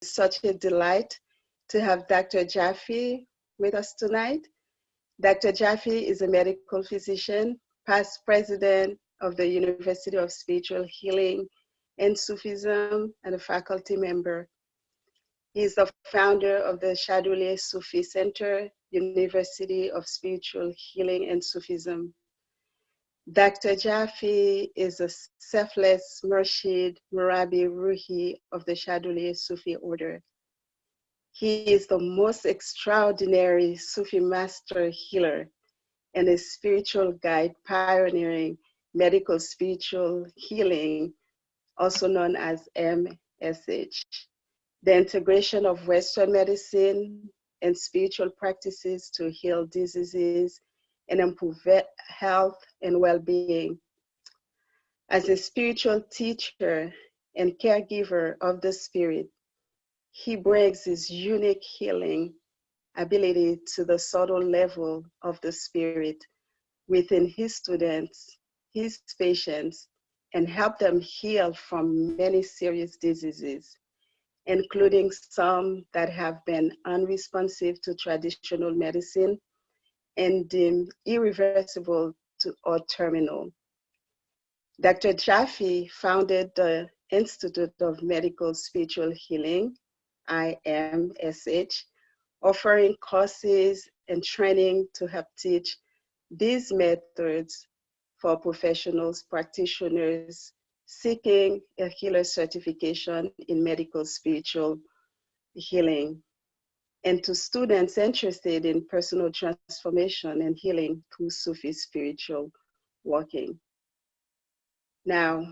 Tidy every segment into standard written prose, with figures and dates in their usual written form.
such a delight to have Dr. Jaffe with us tonight. Dr. Jaffe is a medical physician, past president of the University of Spiritual Healing and Sufism, and a faculty member. He is the founder of the Shadoulier Sufi Center, University of Spiritual Healing and Sufism. Dr. Jaffe is a selfless Murshid Murabi Ruhi of the Shadoulier Sufi order. He is the most extraordinary Sufi master healer and a spiritual guide pioneering medical spiritual healing, also known as MSH. The integration of Western medicine and spiritual practices to heal diseases and improve health and well-being. As a spiritual teacher and caregiver of the spirit, he brings his unique healing ability to the subtle level of the spirit within his students, his patients, and help them heal from many serious diseases, including some that have been unresponsive to traditional medicine and deemed irreversible or terminal. Dr. Jaffe founded the Institute of Medical Spiritual Healing, IMSH, offering courses and training to help teach these methods for professionals, practitioners seeking a healer certification in medical spiritual healing, and to students interested in personal transformation and healing through Sufi spiritual walking. Now,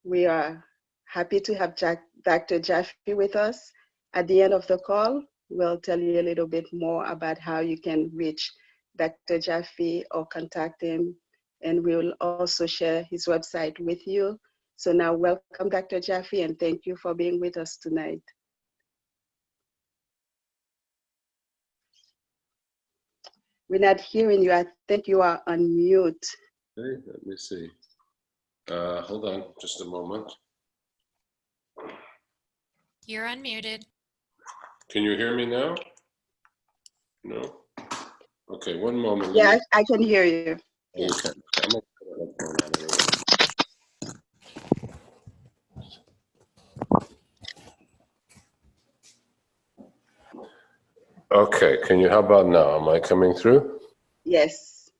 we are happy to have Dr. Jaffe with us. At the end of the call, we'll tell you a little bit more about how you can reach Dr. Jaffe or contact him, and we'll also share his website with you. So now welcome, Dr. Jaffe, and thank you for being with us tonight. We're not hearing you. I think you are on mute. Okay, let me see. Hold on just a moment. You're unmuted. Can you hear me now? No? Okay, one moment. Yeah, I can hear you. Okay. I'm gonna put a headphone on anyway. Okay, how about now? Am I coming through? Yes.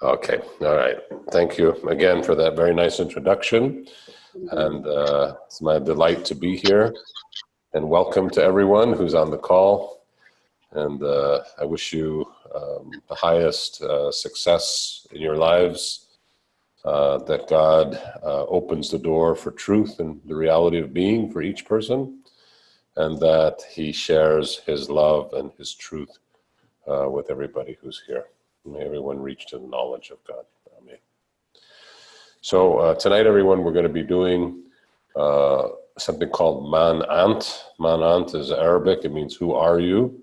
Okay, all right. Thank you again for that very nice introduction. And it's my delight to be here. And welcome to everyone who's on the call. And I wish you the highest success in your lives, that God opens the door for truth and the reality of being for each person, and that he shares his love and his truth with everybody who's here. May everyone reach to the knowledge of God. Amen. So tonight, everyone, we're going to be doing something called Man Ant. Man Ant is Arabic. It means who are you?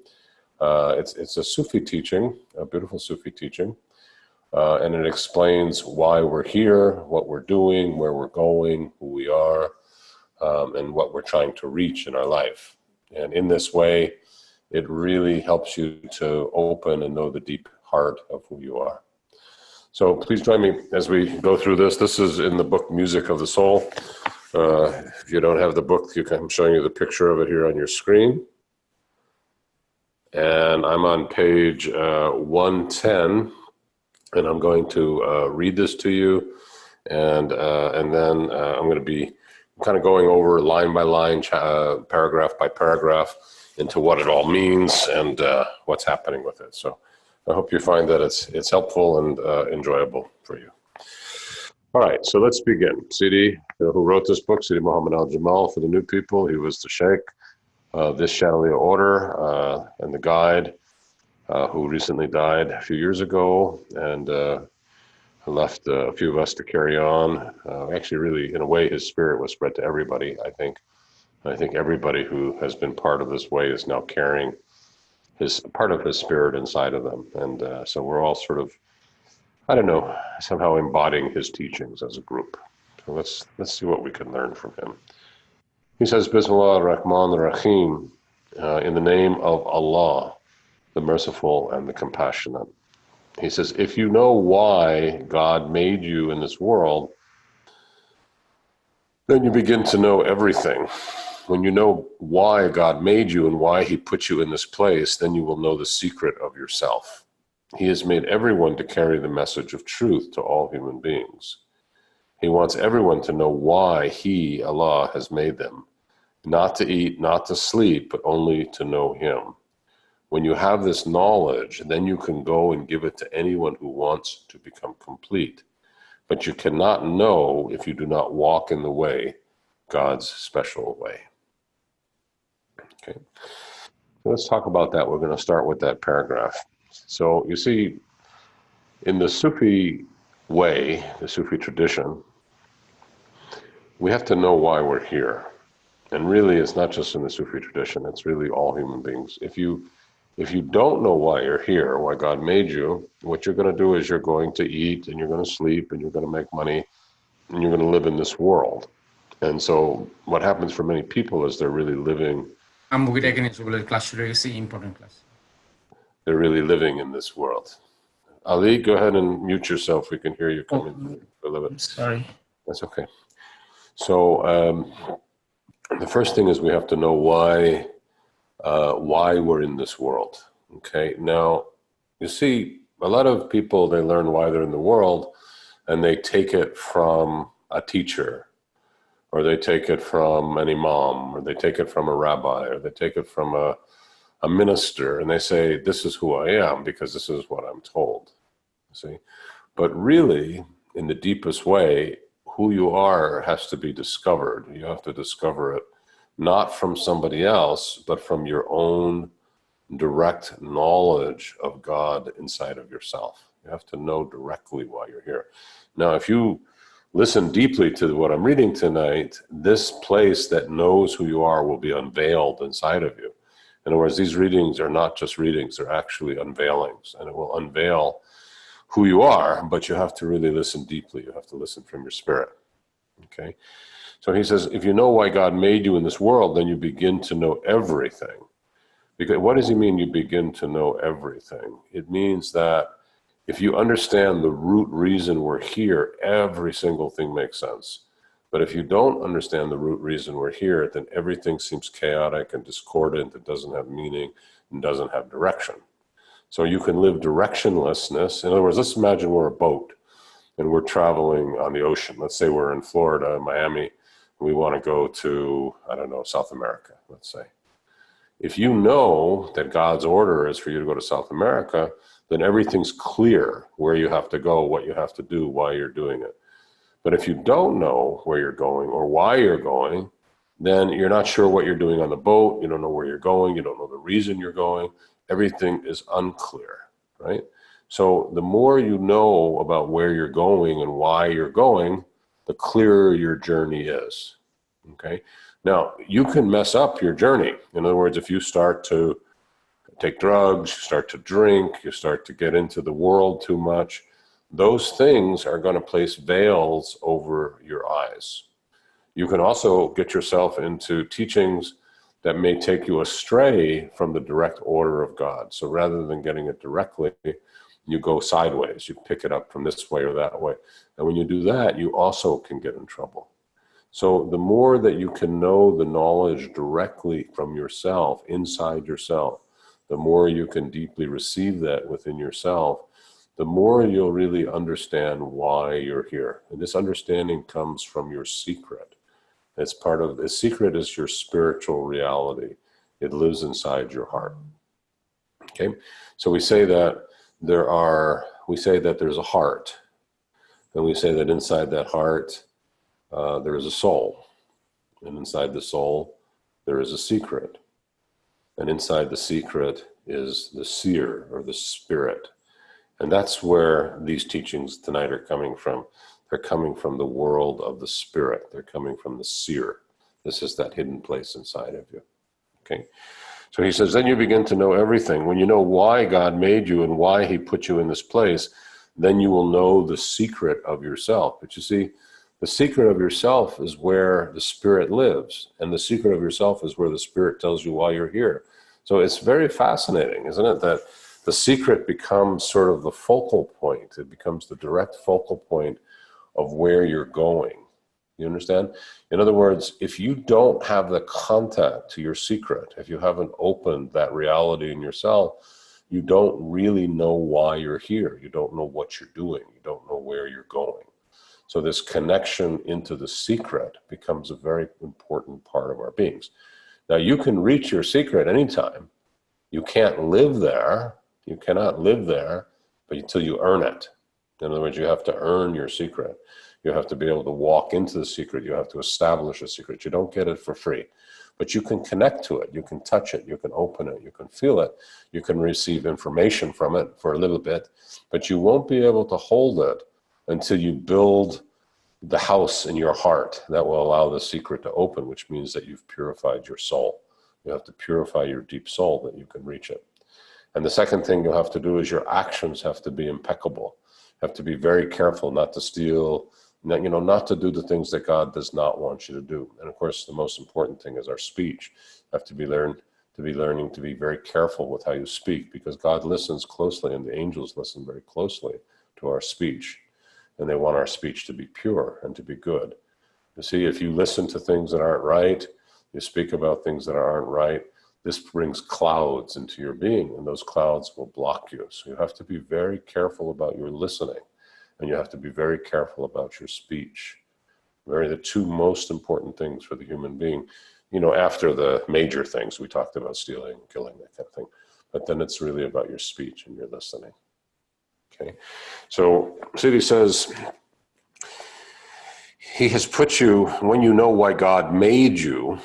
It's a Sufi teaching, a beautiful Sufi teaching, and it explains why we're here, what we're doing, where we're going, who we are, and what we're trying to reach in our life. And in this way, it really helps you to open and know the deep heart of who you are. So please join me as we go through this. This is in the book Music of the Soul. If you don't have the book, I'm showing you the picture of it here on your screen. And I'm on page 110, and I'm going to read this to you, and then I'm going to be kind of going over line by line, paragraph by paragraph, into what it all means and what's happening with it. So I hope you find that it's helpful and enjoyable for you. All right, so let's begin. Sidi, who wrote this book, Sidi Muhammad al-Jamal, for the new people, he was the sheikh of this Shadoulier order and the guide who recently died a few years ago, and left a few of us to carry on. Actually, really, in a way, his spirit was spread to everybody, I think. I think everybody who has been part of this way is now carrying part of his spirit inside of them. And so we're all sort of, I don't know, somehow embodying his teachings as a group. So let's see what we can learn from him. He says, Bismillah ar-Rahman ar-Rahim. in the name of Allah, the merciful and the compassionate. He says, if you know why God made you in this world, then you begin to know everything. When you know why God made you and why he put you in this place, then you will know the secret of yourself. He has made everyone to carry the message of truth to all human beings. He wants everyone to know why he, Allah, has made them. Not to eat, not to sleep, but only to know him. When you have this knowledge, then you can go and give it to anyone who wants to become complete. But you cannot know if you do not walk in the way, God's special way. Okay, let's talk about that. We're going to start with that paragraph. So you see, in the Sufi way, the Sufi tradition, we have to know why we're here. And really, it's not just in the Sufi tradition, it's really all human beings. If you don't know why you're here, why God made you, what you're going to do is you're going to eat and you're going to sleep and you're going to make money and you're going to live in this world. And so what happens for many people is they're really living. They're really living in this world. Ali, go ahead and mute yourself. We can hear you coming a little bit. Sorry. That's okay. So the first thing is we have to know why we're in this world. Okay. Now, you see, a lot of people, they learn why they're in the world and they take it from a teacher, or they take it from an imam, or they take it from a rabbi, or they take it from a minister, and they say, this is who I am because this is what I'm told. See? But really, in the deepest way, who you are has to be discovered. You have to discover it not from somebody else, but from your own direct knowledge of God inside of yourself. You have to know directly why you're here. Now, if you listen deeply to what I'm reading tonight, this place that knows who you are will be unveiled inside of you. In other words, these readings are not just readings, they're actually unveilings, and it will unveil who you are, but you have to really listen deeply. You have to listen from your spirit. Okay? So he says, if you know why God made you in this world, then you begin to know everything. Because what does he mean you begin to know everything? It means that if you understand the root reason we're here, every single thing makes sense. But if you don't understand the root reason we're here, then everything seems chaotic and discordant. It doesn't have meaning and doesn't have direction. So you can live directionlessness. In other words, let's imagine we're a boat and we're traveling on the ocean. Let's say we're in Florida, Miami, and we want to go to, I don't know, South America, let's say. If you know that God's order is for you to go to South America, then everything's clear where you have to go, what you have to do, why you're doing it. But if you don't know where you're going or why you're going, then you're not sure what you're doing on the boat. You don't know where you're going. You don't know the reason you're going. Everything is unclear, right? So the more you know about where you're going and why you're going, the clearer your journey is, okay? Now, you can mess up your journey. In other words, if you start to take drugs, you start to drink, you start to get into the world too much, those things are going to place veils over your eyes. You can also get yourself into teachings that may take you astray from the direct order of God. So rather than getting it directly, you go sideways. You pick it up from this way or that way. And when you do that, you also can get in trouble. So the more that you can know the knowledge directly from yourself, inside yourself, the more you can deeply receive that within yourself, the more you'll really understand why you're here. And this understanding comes from your secret. It's part of, the secret is your spiritual reality. It lives inside your heart. Okay? So we say that there's a heart. And we say that inside that heart, there is a soul. And inside the soul, there is a secret. And inside the secret is the seer, or the spirit. And that's where these teachings tonight are coming from. They're coming from the world of the spirit. They're coming from the seer. This is that hidden place inside of you. Okay? So he says, then you begin to know everything. When you know why God made you and why he put you in this place, then you will know the secret of yourself. But you see, The secret of yourself is where the spirit lives, and the secret of yourself is where the spirit tells you why you're here. So it's very fascinating, isn't it, that the secret becomes sort of the focal point. It becomes the direct focal point of where you're going. You understand? In other words, if you don't have the contact to your secret, if you haven't opened that reality in yourself, you don't really know why you're here. You don't know what you're doing. You don't know where you're going. So this connection into the secret becomes a very important part of our beings. Now, you can reach your secret anytime. You can't live there. You cannot live there, but until you earn it. In other words, you have to earn your secret. You have to be able to walk into the secret. You have to establish a secret. You don't get it for free, but you can connect to it. You can touch it. You can open it. You can feel it. You can receive information from it for a little bit, but you won't be able to hold it until you build the house in your heart that will allow the secret to open, which means that you've purified your soul. You have to purify your deep soul that you can reach it. And the second thing you'll have to do is your actions have to be impeccable. You have to be very careful not to steal, not to do the things that God does not want you to do. And of course, the most important thing is our speech. You have to be learning to be very careful with how you speak, because God listens closely and the angels listen very closely to our speech. And they want our speech to be pure and to be good. You see, if you listen to things that aren't right, you speak about things that aren't right, this brings clouds into your being, and those clouds will block you. So you have to be very careful about your listening, and you have to be very careful about your speech. The two most important things for the human being, after the major things we talked about, stealing, killing, that kind of thing. But then it's really about your speech and your listening. Okay, so Siddhi says, he has put you, when you know why God made you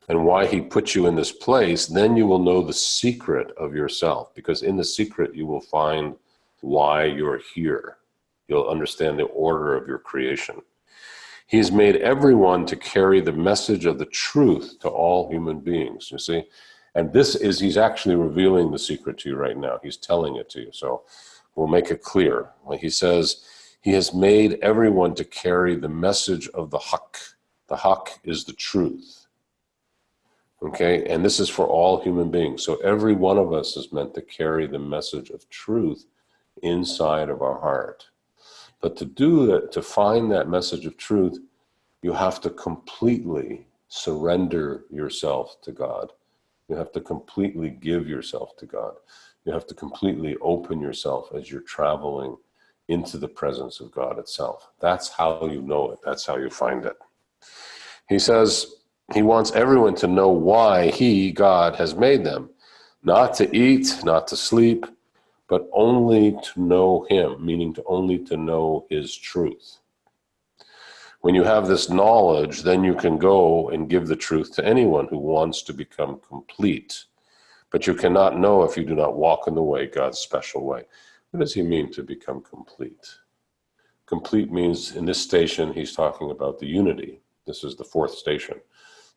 and why he put you in this place, then you will know the secret of yourself, because in the secret you will find why you're here. You'll understand the order of your creation. He's made everyone to carry the message of the truth to all human beings, you see. And he's actually revealing the secret to you right now. He's telling it to you. So we'll make it clear. When he says, he has made everyone to carry the message of the Haqq. The Haqq is the truth. Okay, and this is for all human beings. So every one of us is meant to carry the message of truth inside of our heart. But to do that, to find that message of truth, you have to completely surrender yourself to God. You have to completely give yourself to God. You have to completely open yourself as you're traveling into the presence of God itself. That's how you know it. That's how you find it. He says he wants everyone to know why he, God, has made them. Not to eat, not to sleep, but only to know him, meaning only to know his truth. When you have this knowledge, then you can go and give the truth to anyone who wants to become complete. But you cannot know if you do not walk in the way, God's special way. What does he mean to become complete? Complete means, in this station, he's talking about the unity. This is the fourth station,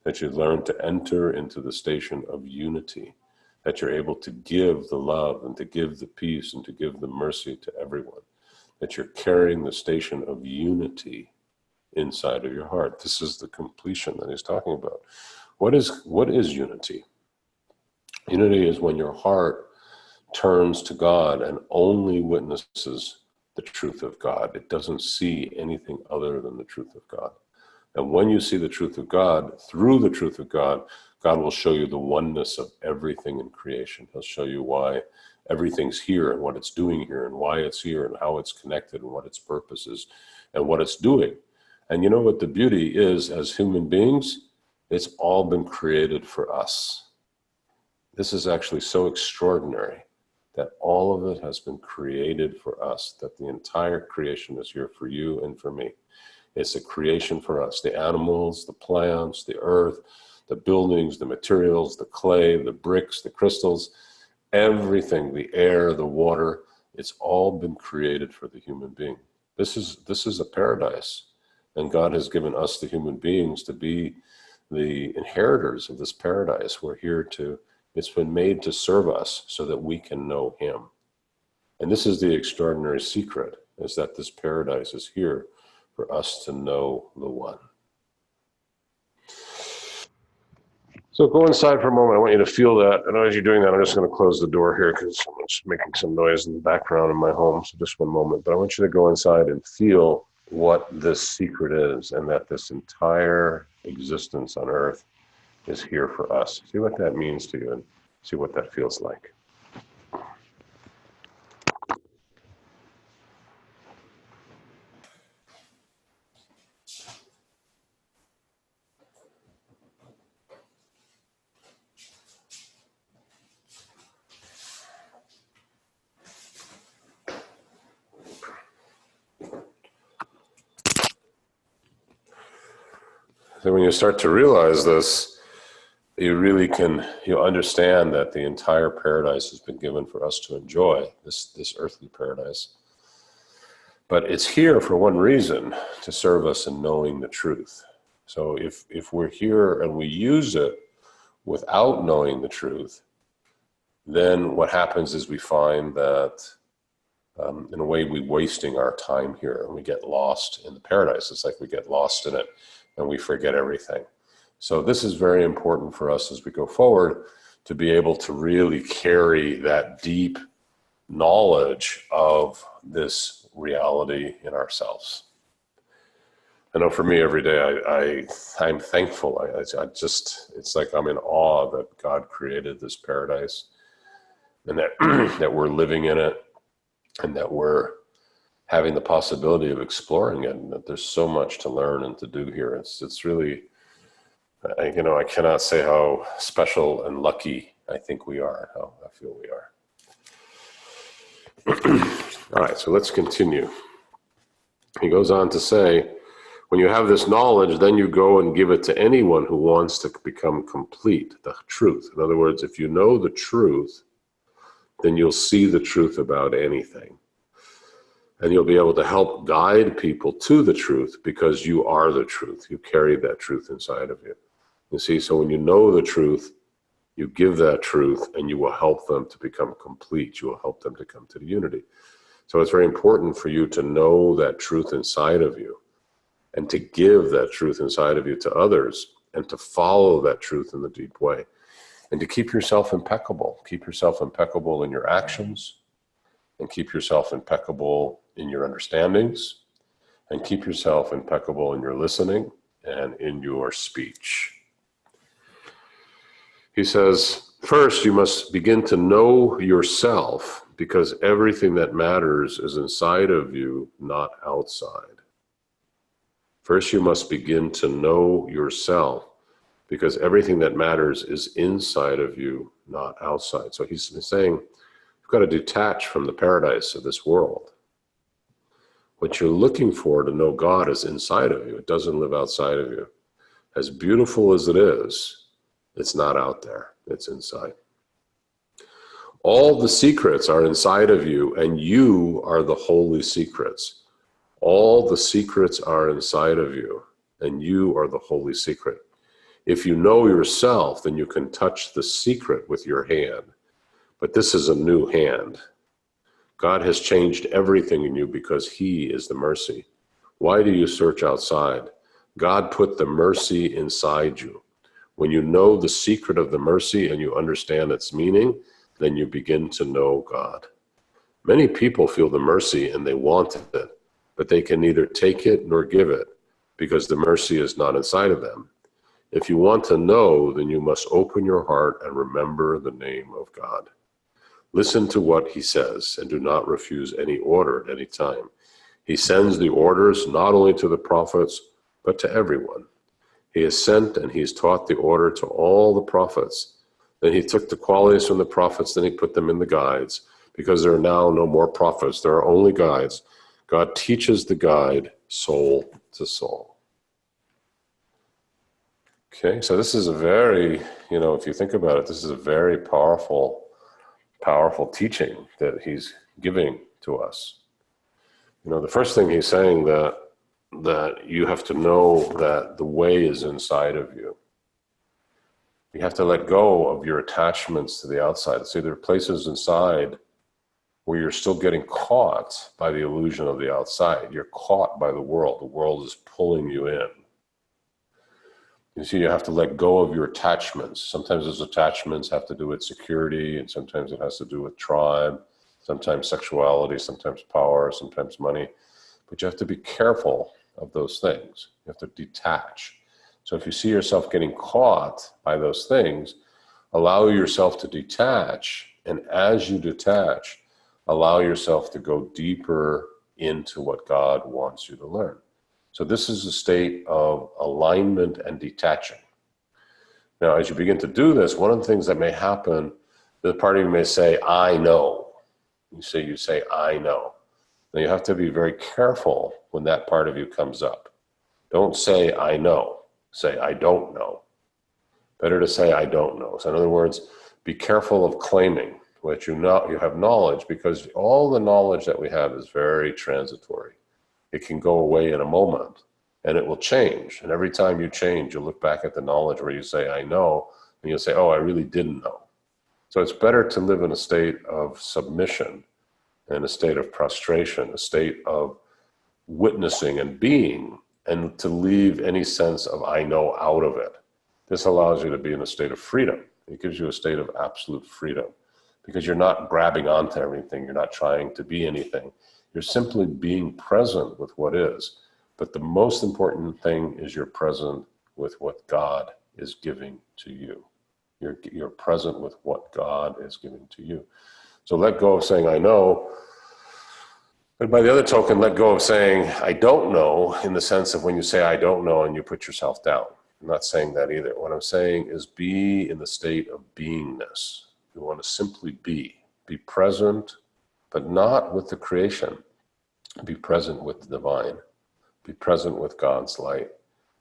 that you learn to enter into the station of unity, that you're able to give the love and to give the peace and to give the mercy to everyone, that you're carrying the station of unity inside of your heart. This is the completion that he's talking about. What is unity? Unity is when your heart turns to God and only witnesses the truth of God. It doesn't see anything other than the truth of God. And when you see the truth of God, through the truth of God, God will show you the oneness of everything in creation. He'll show you why everything's here and what it's doing here and why it's here and how it's connected and what its purpose is and what it's doing. And you know what the beauty is, as human beings? It's all been created for us. This is actually so extraordinary that all of it has been created for us, that the entire creation is here for you and for me. It's a creation for us. The animals, the plants, the earth, the buildings, the materials, the clay, the bricks, the crystals, everything, the air, the water, it's all been created for the human being. This is a paradise. And God has given us, the human beings, to be the inheritors of this paradise. It's been made to serve us so that we can know him. And this is the extraordinary secret, is that this paradise is here for us to know the one. So go inside for a moment. I want you to feel that. And as you're doing that, I'm just going to close the door here because someone's making some noise in the background in my home. So just one moment. But I want you to go inside and feel what this secret is, and that this entire existence on earth is here for us. See what that means to you and see what that feels like. So when you start to realize this, you understand that the entire paradise has been given for us to enjoy, this earthly paradise. But it's here for one reason, to serve us in knowing the truth. So if we're here and we use it without knowing the truth, then what happens is we find that in a way we're wasting our time here and we get lost in the paradise. It's like we get lost in it and we forget everything. So this is very important for us as we go forward, to be able to really carry that deep knowledge of this reality in ourselves. I know for me every day I'm thankful. It's like I'm in awe that God created this paradise and that that we're living in it and that we're having the possibility of exploring it, and that there's so much to learn and to do here. It's really, I cannot say how special and lucky I think we are, how I feel we are. All right, so let's continue. He goes on to say, when you have this knowledge, then you go and give it to anyone who wants to become complete, the truth. In other words, if you know the truth, then you'll see the truth about anything. And you'll be able to help guide people to the truth because you are the truth. You carry that truth inside of you. You see, so when you know the truth, you give that truth and you will help them to become complete. You will help them to come to the unity. So it's very important for you to know that truth inside of you and to give that truth inside of you to others and to follow that truth in the deep way and to keep yourself impeccable. Keep yourself impeccable in your actions and keep yourself impeccable in your understandings and keep yourself impeccable in your listening and in your speech. He says, first, you must begin to know yourself because everything that matters is inside of you, not outside. First, you must begin to know yourself because everything that matters is inside of you, not outside. So he's saying, you've got to detach from the paradise of this world. What you're looking for to know God is inside of you. It doesn't live outside of you. As beautiful as it is, it's not out there. It's inside. All the secrets are inside of you, and you are the holy secrets. All the secrets are inside of you, and you are the holy secret. If you know yourself, then you can touch the secret with your hand. But this is a new hand. God has changed everything in you because He is the mercy. Why do you search outside? God put the mercy inside you. When you know the secret of the mercy and you understand its meaning, then you begin to know God. Many people feel the mercy and they want it, but they can neither take it nor give it because the mercy is not inside of them. If you want to know, then you must open your heart and remember the name of God. Listen to what He says and do not refuse any order at any time. He sends the orders not only to the prophets, but to everyone. He has sent and He has taught the order to all the prophets. Then He took the qualities from the prophets, then He put them in the guides. Because there are now no more prophets, there are only guides. God teaches the guide soul to soul. Okay, so this is a very, if you think about it, this is a very powerful teaching that He's giving to us. The first thing He's saying that you have to know that the way is inside of you. You have to let go of your attachments to the outside. See, there are places inside where you're still getting caught by the illusion of the outside. You're caught by the world. The world is pulling you in. You see, you have to let go of your attachments. Sometimes those attachments have to do with security, and sometimes it has to do with tribe, sometimes sexuality, sometimes power, sometimes money. But you have to be careful of those things. You have to detach. So if you see yourself getting caught by those things, allow yourself to detach. And as you detach, allow yourself to go deeper into what God wants you to learn. So this is a state of alignment and detaching. Now, as you begin to do this, one of the things that may happen, the part of you may say, I know. You say, I know. Now you have to be very careful when that part of you comes up. Don't say, I know. Say, I don't know. Better to say, I don't know. So in other words, be careful of claiming that you have knowledge, because all the knowledge that we have is very transitory. It can go away in a moment, and it will change. And every time you change, you'll look back at the knowledge where you say, I know, and you'll say, oh, I really didn't know. So it's better to live in a state of submission, and a state of prostration, a state of witnessing and being, and to leave any sense of I know out of it. This allows you to be in a state of freedom. It gives you a state of absolute freedom, because you're not grabbing onto everything. You're not trying to be anything. You're simply being present with what is. But the most important thing is you're present with what God is giving to you. You're present with what God is giving to you. So let go of saying, I know. But by the other token, let go of saying, I don't know, in the sense of when you say, I don't know, and you put yourself down. I'm not saying that either. What I'm saying is be in the state of beingness. You want to simply be. Be present, but not with the creation. Be present with the divine. Be present with God's light.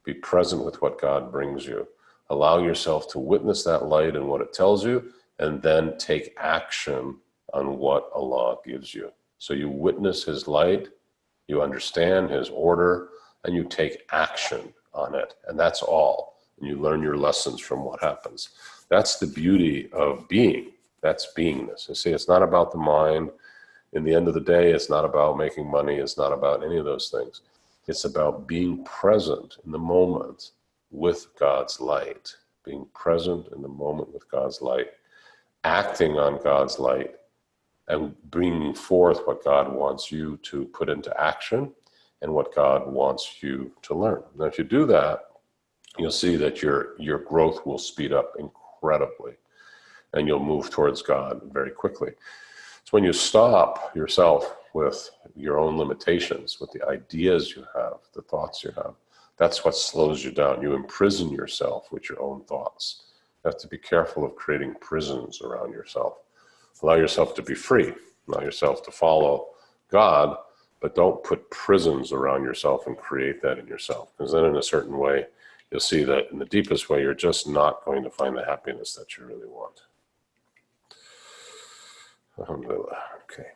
Be present with what God brings you. Allow yourself to witness that light and what it tells you, and then take action on what Allah gives you. So you witness His light, you understand His order, and you take action on it. And that's all. And you learn your lessons from what happens. That's the beauty of being. That's beingness. You see, it's not about the mind. In the end of the day, it's not about making money. It's not about any of those things. It's about being present in the moment with God's light. Being present in the moment with God's light. Acting on God's light. And bringing forth what God wants you to put into action and what God wants you to learn. Now, if you do that, you'll see that your growth will speed up incredibly, and you'll move towards God very quickly. It's when you stop yourself with your own limitations, with the ideas you have, the thoughts you have, that's what slows you down. You imprison yourself with your own thoughts. You have to be careful of creating prisons around yourself. Allow yourself to be free. Allow yourself to follow God, but don't put prisons around yourself and create that in yourself. Because then in a certain way, you'll see that in the deepest way, you're just not going to find the happiness that you really want. Alhamdulillah. Okay.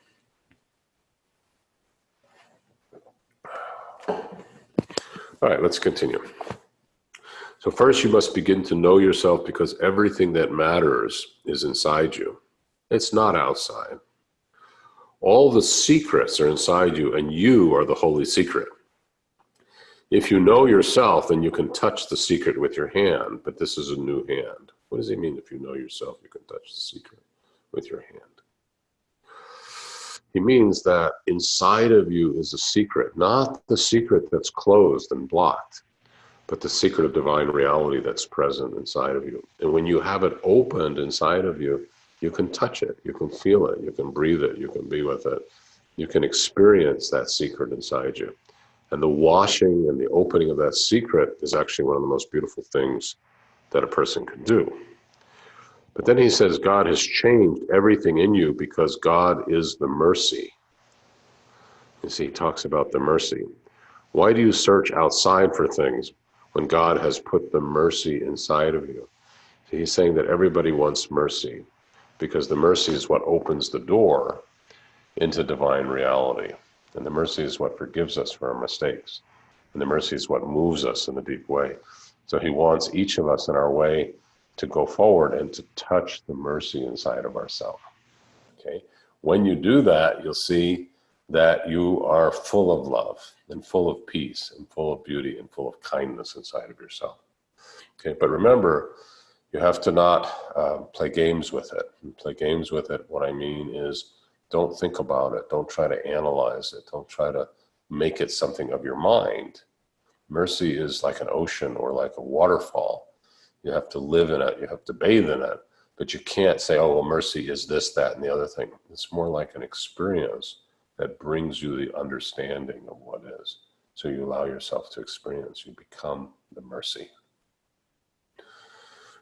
All right, let's continue. So first you must begin to know yourself, because everything that matters is inside you. It's not outside. All the secrets are inside you, and you are the holy secret. If you know yourself, then you can touch the secret with your hand, but this is a new hand. What does he mean, if you know yourself, you can touch the secret with your hand? He means that inside of you is a secret, not the secret that's closed and blocked, but the secret of divine reality that's present inside of you. And when you have it opened inside of you, you can touch it, you can feel it, you can breathe it, you can be with it. You can experience that secret inside you. And the washing and the opening of that secret is actually one of the most beautiful things that a person can do. But then he says God has changed everything in you, because God is the mercy. You see, he talks about the mercy. Why do you search outside for things when God has put the mercy inside of you? So he's saying that everybody wants mercy, because the mercy is what opens the door into divine reality. And the mercy is what forgives us for our mistakes. And the mercy is what moves us in a deep way. So he wants each of us in our way to go forward and to touch the mercy inside of ourselves. Okay? When you do that, you'll see that you are full of love and full of peace and full of beauty and full of kindness inside of yourself. Okay, but remember, you have to not play games with it. Play games with it, what I mean is, don't think about it. Don't try to analyze it. Don't try to make it something of your mind. Mercy is like an ocean or like a waterfall. You have to live in it. You have to bathe in it. But you can't say, oh, well, mercy is this, that, and the other thing. It's more like an experience that brings you the understanding of what is. So you allow yourself to experience. You become the mercy.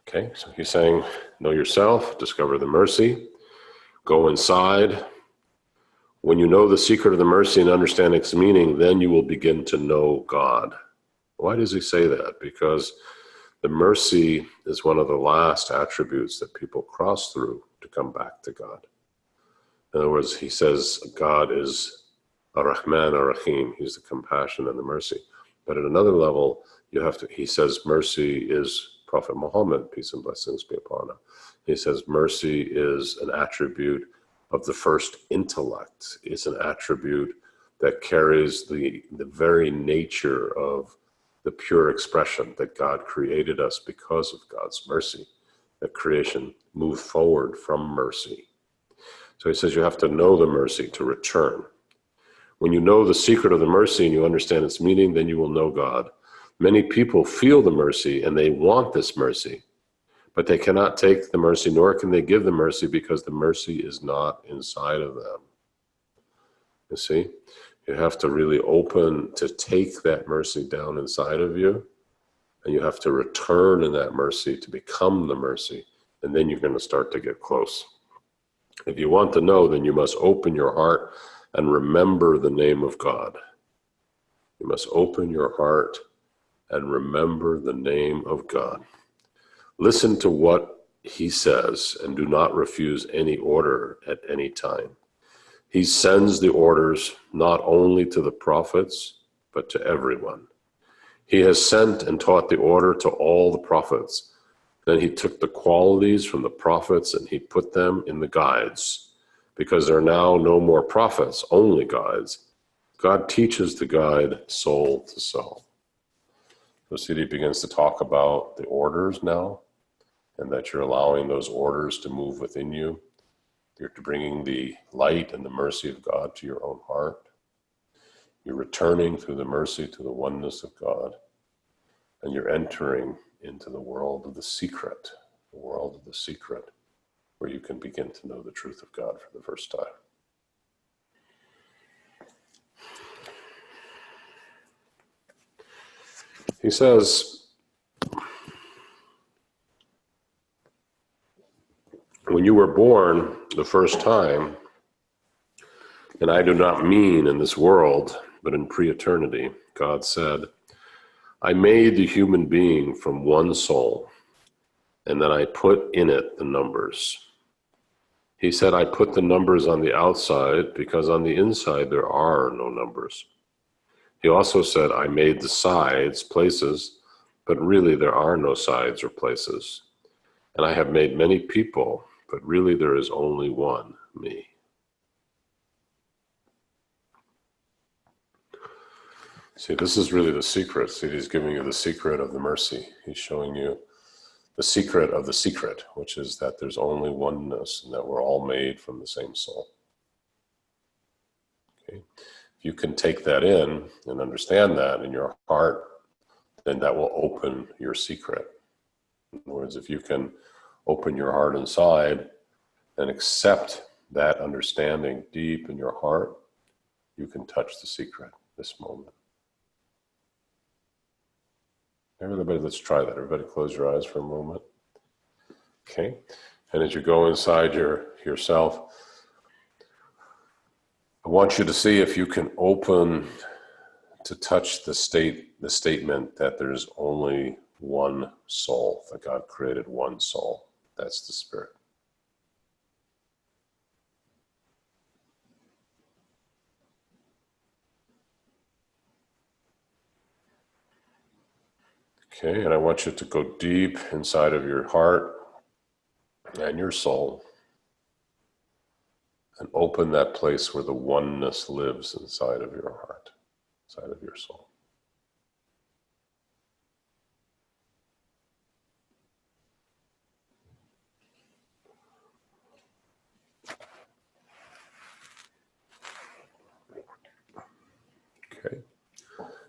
Okay, so he's saying, know yourself, discover the mercy, go inside. When you know the secret of the mercy and understand its meaning, then you will begin to know God. Why does he say that? Because the mercy is one of the last attributes that people cross through to come back to God. In other words, he says God is Ar-Rahman Ar-Rahim. He's the compassion and the mercy. But at another level, he says mercy is Prophet Muhammad, peace and blessings be upon him. He says mercy is an attribute of the first intellect. It's an attribute that carries the very nature of the pure expression that God created us because of God's mercy. That creation moved forward from mercy. So he says you have to know the mercy to return. When you know the secret of the mercy and you understand its meaning, then you will know God. Many people feel the mercy and they want this mercy, but they cannot take the mercy, nor can they give the mercy because the mercy is not inside of them. You see, you have to really open to take that mercy down inside of you, and you have to return in that mercy to become the mercy, and then you're going to start to get close. If you want to know, then you must open your heart and remember the name of God. You must open your heart and remember the name of God. Listen to what he says and do not refuse any order at any time. He sends the orders not only to the prophets, but to everyone. He has sent and taught the order to all the prophets. Then he took the qualities from the prophets and he put them in the guides, because there are now no more prophets, only guides. God teaches the guide soul to soul. So Siddhi begins to talk about the orders now, and that you're allowing those orders to move within you. You're bringing the light and the mercy of God to your own heart. You're returning through the mercy to the oneness of God. And you're entering into the world of the secret, where you can begin to know the truth of God for the first time. He says, when you were born the first time, and I do not mean in this world, but in pre-eternity, God said, I made the human being from one soul, and then I put in it the numbers. He said, I put the numbers on the outside because on the inside there are no numbers. He also said, I made the sides, places, but really there are no sides or places. And I have made many people, but really there is only one, me. See, this is really the secret. See, he's giving you the secret of the mercy. He's showing you the secret of the secret, which is that there's only oneness and that we're all made from the same soul. Okay? If you can take that in and understand that in your heart, then that will open your secret. In other words, if you can open your heart inside and accept that understanding deep in your heart, you can touch the secret this moment. Everybody, let's try that. Everybody close your eyes for a moment. Okay. And as you go inside yourself, I want you to see if you can open to touch the statement that there's only one soul, that God created one soul. That's the Spirit. Okay, and I want you to go deep inside of your heart and your soul. and open that place where the oneness lives inside of your heart, inside of your soul. Okay.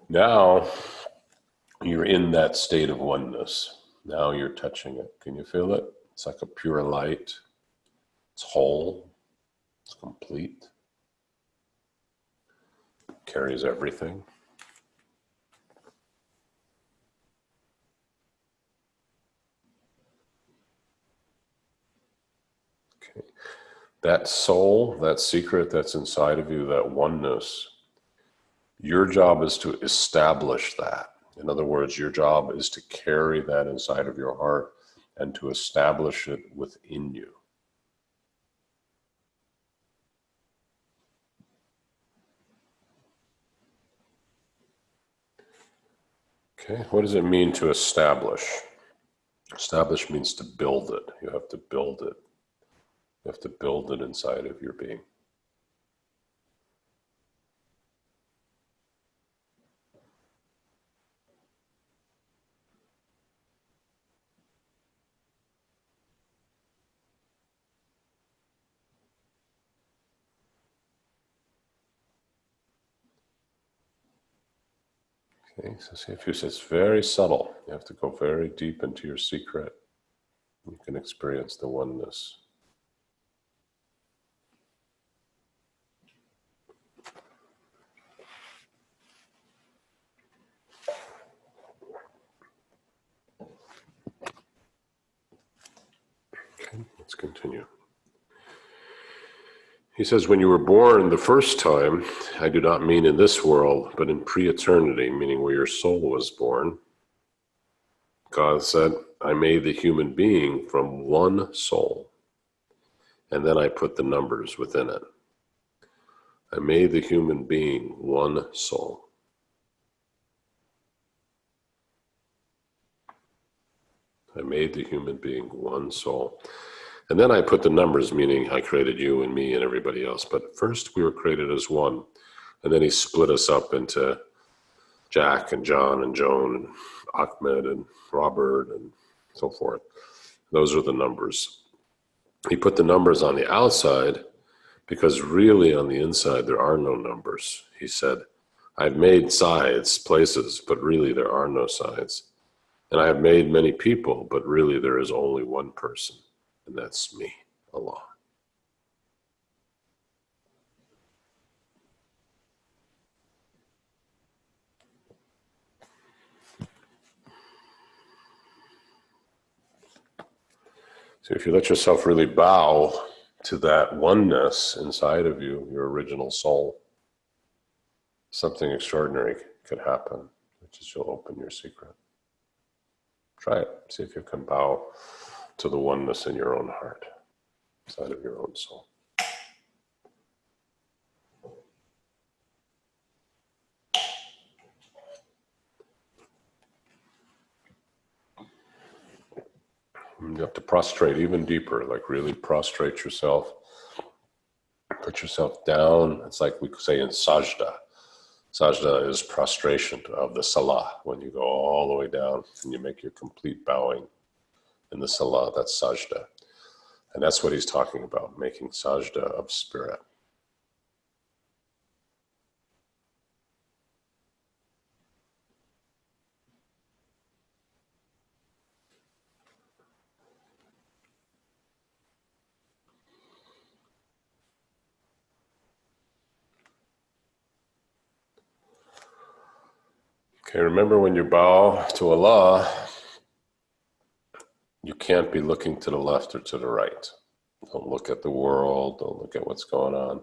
Now you're in that state of oneness. Now you're touching it. Can you feel it? It's like a pure light. It's whole. It's complete. It carries everything. Okay. That soul, that secret that's inside of you, that oneness, your job is to establish that. In other words, your job is to carry that inside of your heart and to establish it within you. Okay, what does it mean to establish? Establish means to build it. You have to build it. You have to build it inside of your being. Okay, so see if you say it's very subtle. You have to go very deep into your secret. You can experience the oneness. Okay, let's continue. He says, when you were born the first time, I do not mean in this world, but in pre-eternity, meaning where your soul was born, God said, I made the human being from one soul, and then I put the numbers within it. I made the human being one soul. I made the human being one soul. And then I put the numbers, meaning I created you and me and everybody else. But first we were created as one. And then he split us up into Jack and John and Joan and Ahmed and Robert and so forth. Those are the numbers. He put the numbers on the outside because really on the inside there are no numbers. He said, I've made sides, places, but really there are no sides. And I have made many people, but really there is only one person, and that's me, Allah. So if you let yourself really bow to that oneness inside of you, your original soul, something extraordinary could happen, which is you'll open your secret. Try it. See if you can bow to the oneness in your own heart, inside of your own soul. You have to prostrate even deeper, like really prostrate yourself. Put yourself down. It's like we say in sajda. Sajda is prostration of the salah. When you go all the way down and you make your complete bowing in the salah, that's sajda. And that's what he's talking about, making sajda of spirit. Okay, remember when you bow to Allah, you can't be looking to the left or to the right. Don't look at the world, don't look at what's going on.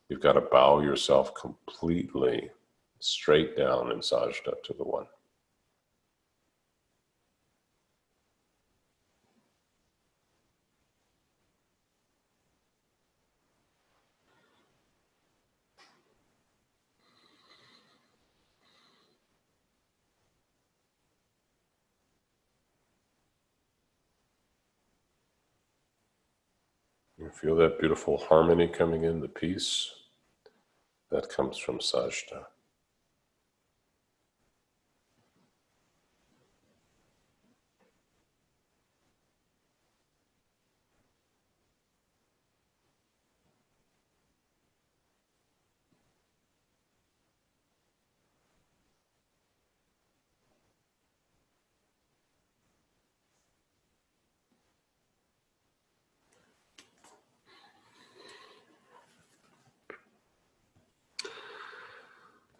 You've got to bow yourself completely straight down in sajda to the one. You feel that beautiful harmony coming in, the peace that comes from sajda.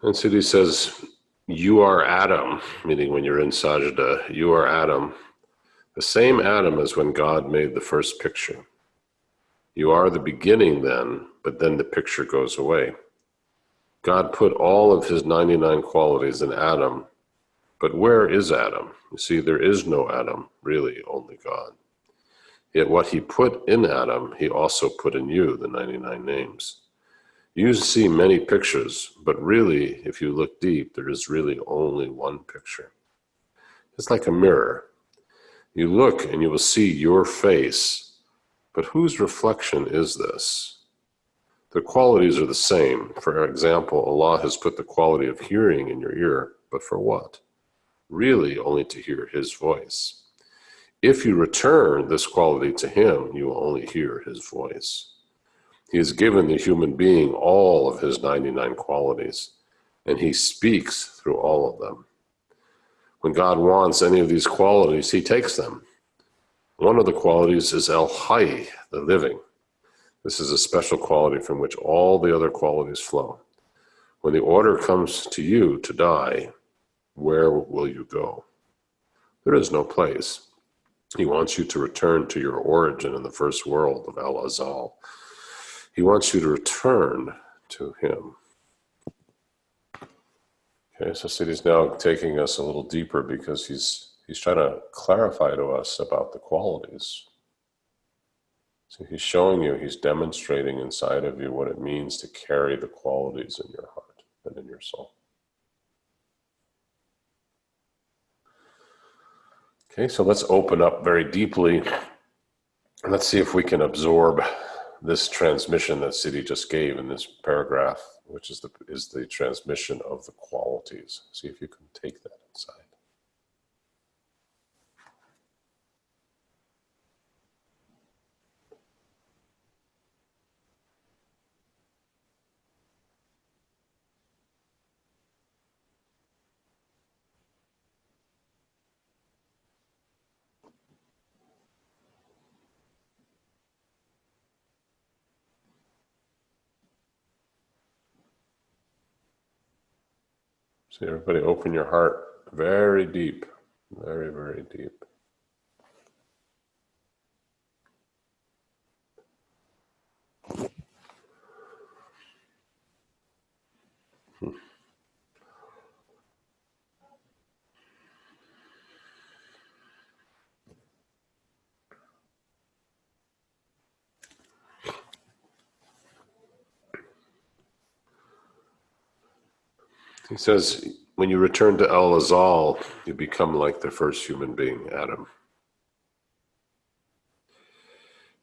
And Siddhi says, you are Adam, meaning when you're in sajda, you are Adam, the same Adam as when God made the first picture. You are the beginning then, but then the picture goes away. God put all of his 99 qualities in Adam, but where is Adam? You see, there is no Adam, really, only God. Yet what he put in Adam, he also put in you, the 99 names. You see many pictures, but really, if you look deep, there is really only one picture. It's like a mirror. You look and you will see your face, but whose reflection is this? The qualities are the same. For example, Allah has put the quality of hearing in your ear, but for what? Really only to hear his voice. If you return this quality to him, you will only hear his voice. He has given the human being all of his 99 qualities, and he speaks through all of them. When God wants any of these qualities, he takes them. One of the qualities is al-hayy, the living. This is a special quality from which all the other qualities flow. When the order comes to you to die, where will you go? There is no place. He wants you to return to your origin in the first world of al-azal. He wants you to return to him. Okay, so Siddhi's now taking us a little deeper because he's trying to clarify to us about the qualities. So he's showing you, he's demonstrating inside of you what it means to carry the qualities in your heart and in your soul. Okay, so let's open up very deeply and let's see if we can absorb this transmission that Siddhi just gave in this paragraph, which is the transmission of the qualities. See if you can take that inside. So everybody open your heart very deep, very, very deep. He says, when you return to al-azal, you become like the first human being, Adam.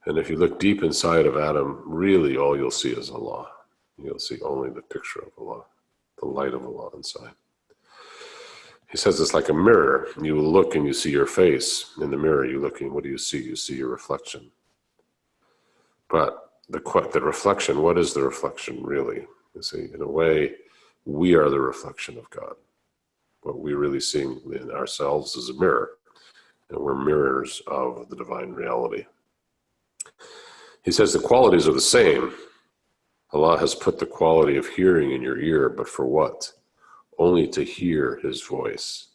And if you look deep inside of Adam, really all you'll see is Allah. You'll see only the picture of Allah, the light of Allah inside. He says it's like a mirror. You will look and you see your face. In the mirror, you look and what do you see? You see your reflection. But the reflection, what is the reflection really? You see, in a way, we are the reflection of God. What we really see in ourselves is a mirror, and we're mirrors of the divine reality. He says the qualities are the same. Allah has put the quality of hearing in your ear, but for what? Only to hear his voice.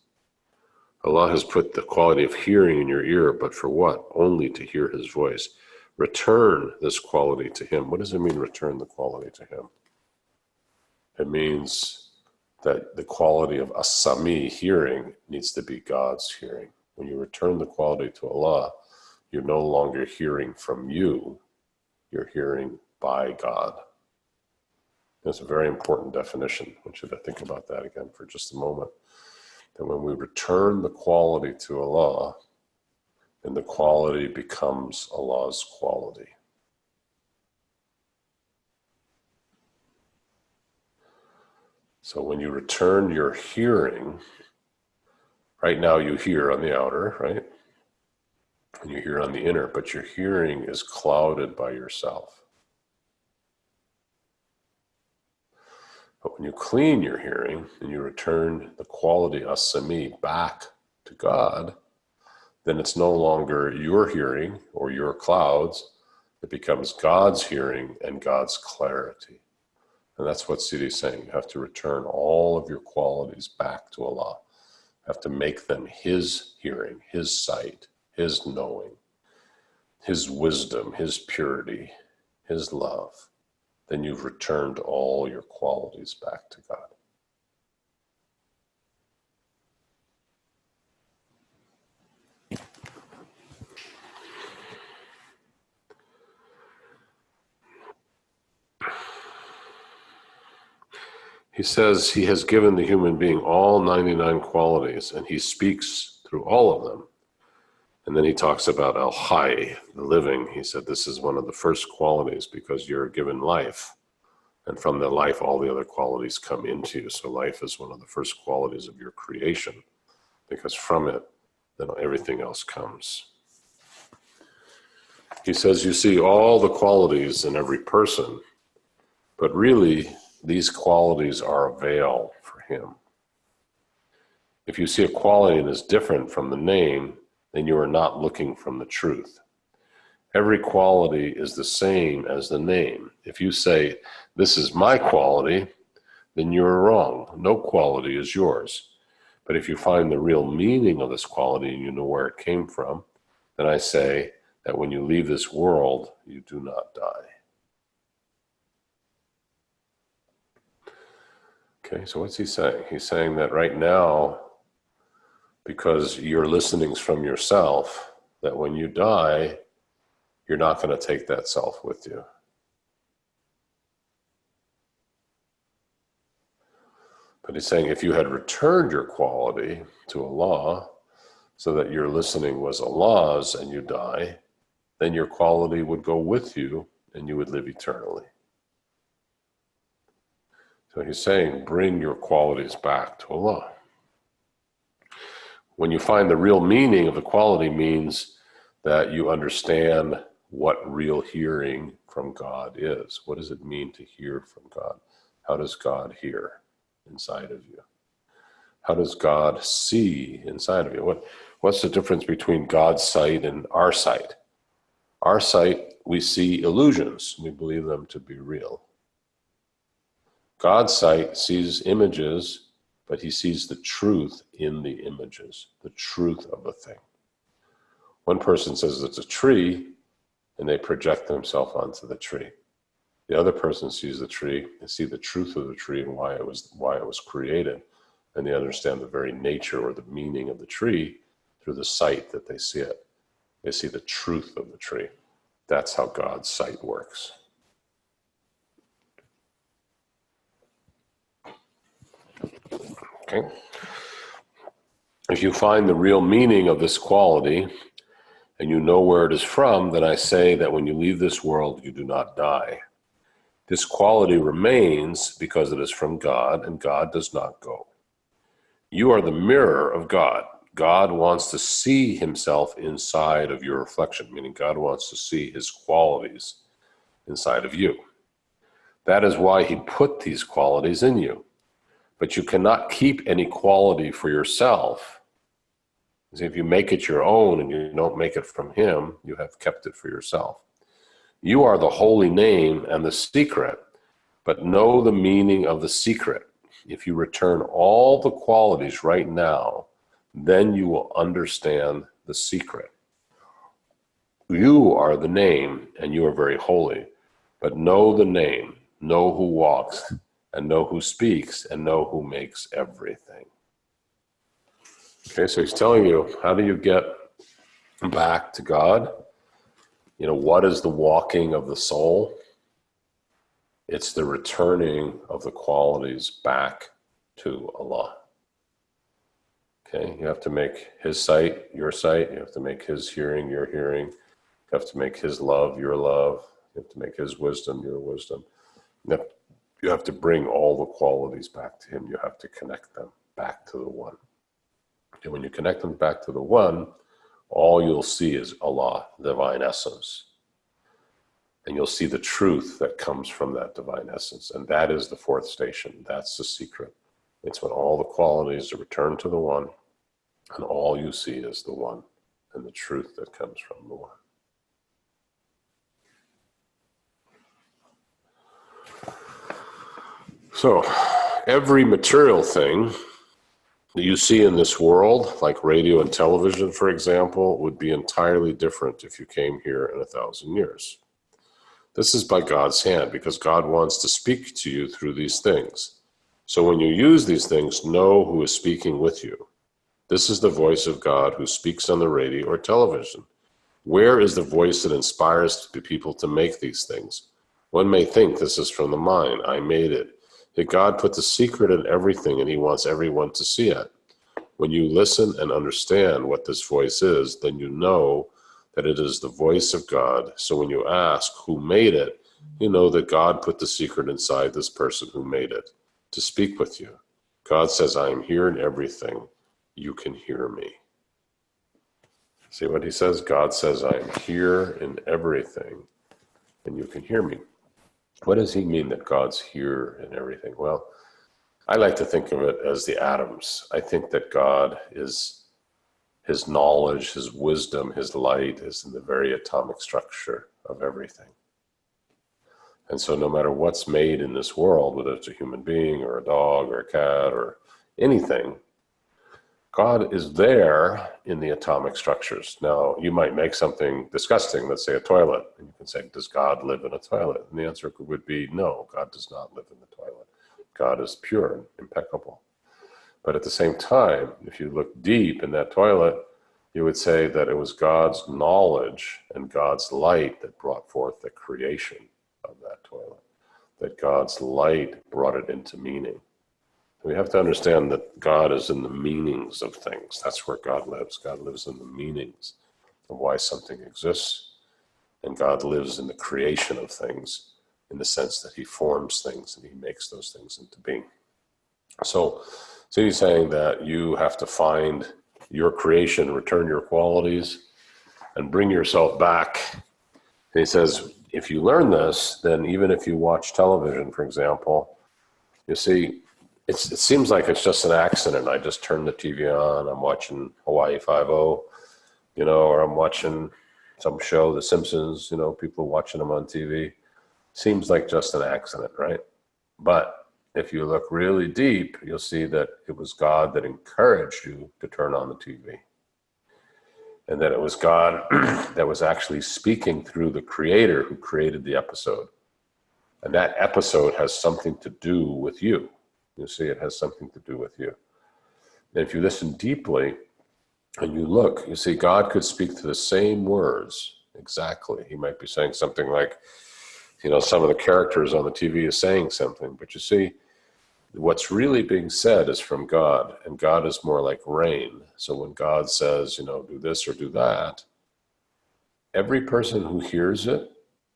Allah has put the quality of hearing in your ear, but for what? Only to hear his voice. Return this quality to him. What does it mean, return the quality to him? It means that the quality of as-sami, hearing, needs to be God's hearing. When you return the quality to Allah, you're no longer hearing from you, you're hearing by God. That's a very important definition. I want you to think about that again for just a moment. That when we return the quality to Allah, then the quality becomes Allah's quality. So when you return your hearing, right now you hear on the outer, right? And you hear on the inner, but your hearing is clouded by yourself. But when you clean your hearing and you return the quality asami back to God, then it's no longer your hearing or your clouds. It becomes God's hearing and God's clarity. And that's what Siddhi's saying. You have to return all of your qualities back to Allah. You have to make them His hearing, His sight, His knowing, His wisdom, His purity, His love. Then you've returned all your qualities back to God. He says he has given the human being all 99 qualities, and he speaks through all of them. And then he talks about al-Hayy, the living. He said this is one of the first qualities because you're given life. And from the life, all the other qualities come into you. So life is one of the first qualities of your creation, because from it, then everything else comes. He says you see all the qualities in every person, but really, these qualities are a veil for him. If you see a quality that is different from the name, then you are not looking from the truth. Every quality is the same as the name. If you say, this is my quality, then you're wrong. No quality is yours. But if you find the real meaning of this quality and you know where it came from, then I say that when you leave this world, you do not die. Okay, so what's he saying? He's saying that right now, because your listening's from yourself, that when you die, you're not going to take that self with you. But he's saying if you had returned your quality to Allah, so that your listening was Allah's and you die, then your quality would go with you and you would live eternally. So he's saying, bring your qualities back to Allah. When you find the real meaning of the quality means that you understand what real hearing from God is. What does it mean to hear from God? How does God hear inside of you? How does God see inside of you? What's the difference between God's sight and our sight? Our sight, we see illusions. We believe them to be real. God's sight sees images, but he sees the truth in the images, the truth of a thing. One person says it's a tree, and they project themselves onto the tree. The other person sees the tree, they see the truth of the tree and why it was created, and they understand the very nature or the meaning of the tree through the sight that they see it. They see the truth of the tree. That's how God's sight works. Okay. If you find the real meaning of this quality and you know where it is from, then I say that when you leave this world, you do not die. This quality remains because it is from God, and God does not go. You are the mirror of God. God wants to see himself inside of your reflection, meaning God wants to see his qualities inside of you. That is why he put these qualities in you. But you cannot keep any quality for yourself. See, if you make it your own and you don't make it from him, you have kept it for yourself. You are the holy name and the secret, but know the meaning of the secret. If you return all the qualities right now, then you will understand the secret. You are the name and you are very holy, but know the name, know who walks, and know who speaks, and know who makes everything. Okay, so he's telling you, how do you get back to God? You know, what is the walking of the soul? It's the returning of the qualities back to Allah. Okay, you have to make his sight your sight. You have to make his hearing your hearing. You have to make his love your love. You have to make his wisdom your wisdom. You You have to bring all the qualities back to him. You have to connect them back to the one. And when you connect them back to the one, all you'll see is Allah, divine essence. And you'll see the truth that comes from that divine essence. And that is the fourth station. That's the secret. It's when all the qualities are returned to the one, and all you see is the one and the truth that comes from the one. So every material thing that you see in this world, like radio and television, for example, would be entirely different if you came here in 1,000 years. This is by God's hand, because God wants to speak to you through these things. So when you use these things, know who is speaking with you. This is the voice of God who speaks on the radio or television. Where is the voice that inspires the people to make these things? One may think this is from the mind. I made it. Yet God put the secret in everything, and he wants everyone to see it. When you listen and understand what this voice is, then you know that it is the voice of God. So when you ask who made it, you know that God put the secret inside this person who made it to speak with you. God says, I am here in everything. You can hear me. See what he says? God says, I am here in everything, and you can hear me. What does he mean that God's here in everything? Well, I like to think of it as the atoms. I think that God is, his knowledge, his wisdom, his light is in the very atomic structure of everything. And so no matter what's made in this world, whether it's a human being or a dog or a cat or anything, God is there in the atomic structures. Now, you might make something disgusting, let's say a toilet, and you can say, does God live in a toilet? And the answer would be no, God does not live in the toilet. God is pure and impeccable. But at the same time, if you look deep in that toilet, you would say that it was God's knowledge and God's light that brought forth the creation of that toilet, that God's light brought it into meaning. We have to understand that God is in the meanings of things. That's where God lives. God lives in the meanings of why something exists. And God lives in the creation of things in the sense that he forms things and he makes those things into being. So he's saying that you have to find your creation, return your qualities, and bring yourself back. And he says, if you learn this, then even if you watch television, for example, you see, it seems like it's just an accident. I just turned the TV on, I'm watching Hawaii Five-0, or I'm watching some show, The Simpsons, people watching them on TV. Seems like just an accident, right? But if you look really deep, you'll see that it was God that encouraged you to turn on the TV. And that it was God that was actually speaking through the creator who created the episode. And that episode has something to do with you. You see, it has something to do with you. And if you listen deeply and you look, you see, God could speak to the same words exactly. He might be saying something like, some of the characters on the TV is saying something, but you see, what's really being said is from God, and God is more like rain. So when God says, do this or do that, every person who hears it,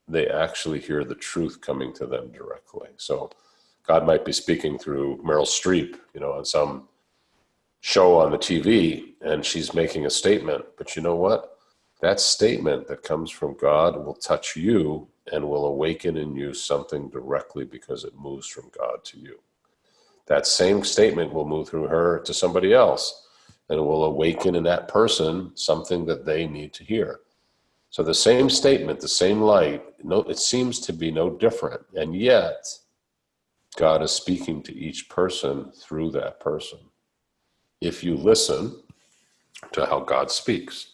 they actually hear the truth coming to them directly. So God might be speaking through Meryl Streep, on some show on the TV, and she's making a statement. But you know what? That statement that comes from God will touch you and will awaken in you something directly because it moves from God to you. That same statement will move through her to somebody else, and it will awaken in that person something that they need to hear. So the same statement, the same light, it seems to be no different, and yet God is speaking to each person through that person, if you listen to how God speaks.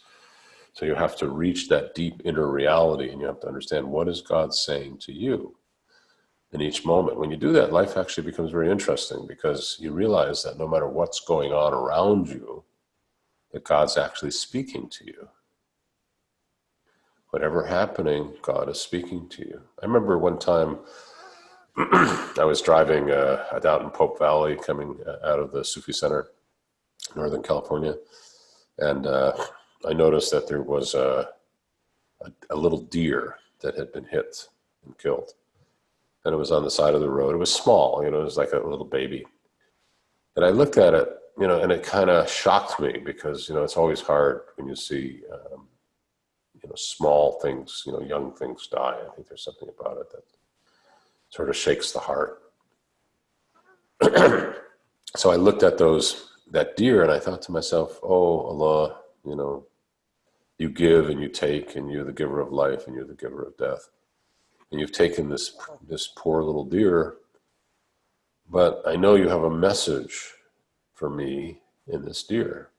So you have to reach that deep inner reality, and you have to understand, what is God saying to you in each moment? When you do that, life actually becomes very interesting, because you realize that no matter what's going on around you, that God's actually speaking to you. Whatever happening, God is speaking to you. I remember one time I was driving down in Pope Valley, coming out of the Sufi Center, Northern California, and I noticed that there was a little deer that had been hit and killed. and it was on the side of the road. It was small, it was like a little baby. And I looked at it, and it kind of shocked me because, it's always hard when you see, small things, young things die. I think there's something about it that sort of shakes the heart. So I looked at that deer and I thought to myself, oh, Allah, you give and you take, and you're the giver of life and you're the giver of death. And you've taken this poor little deer, but I know you have a message for me in this deer.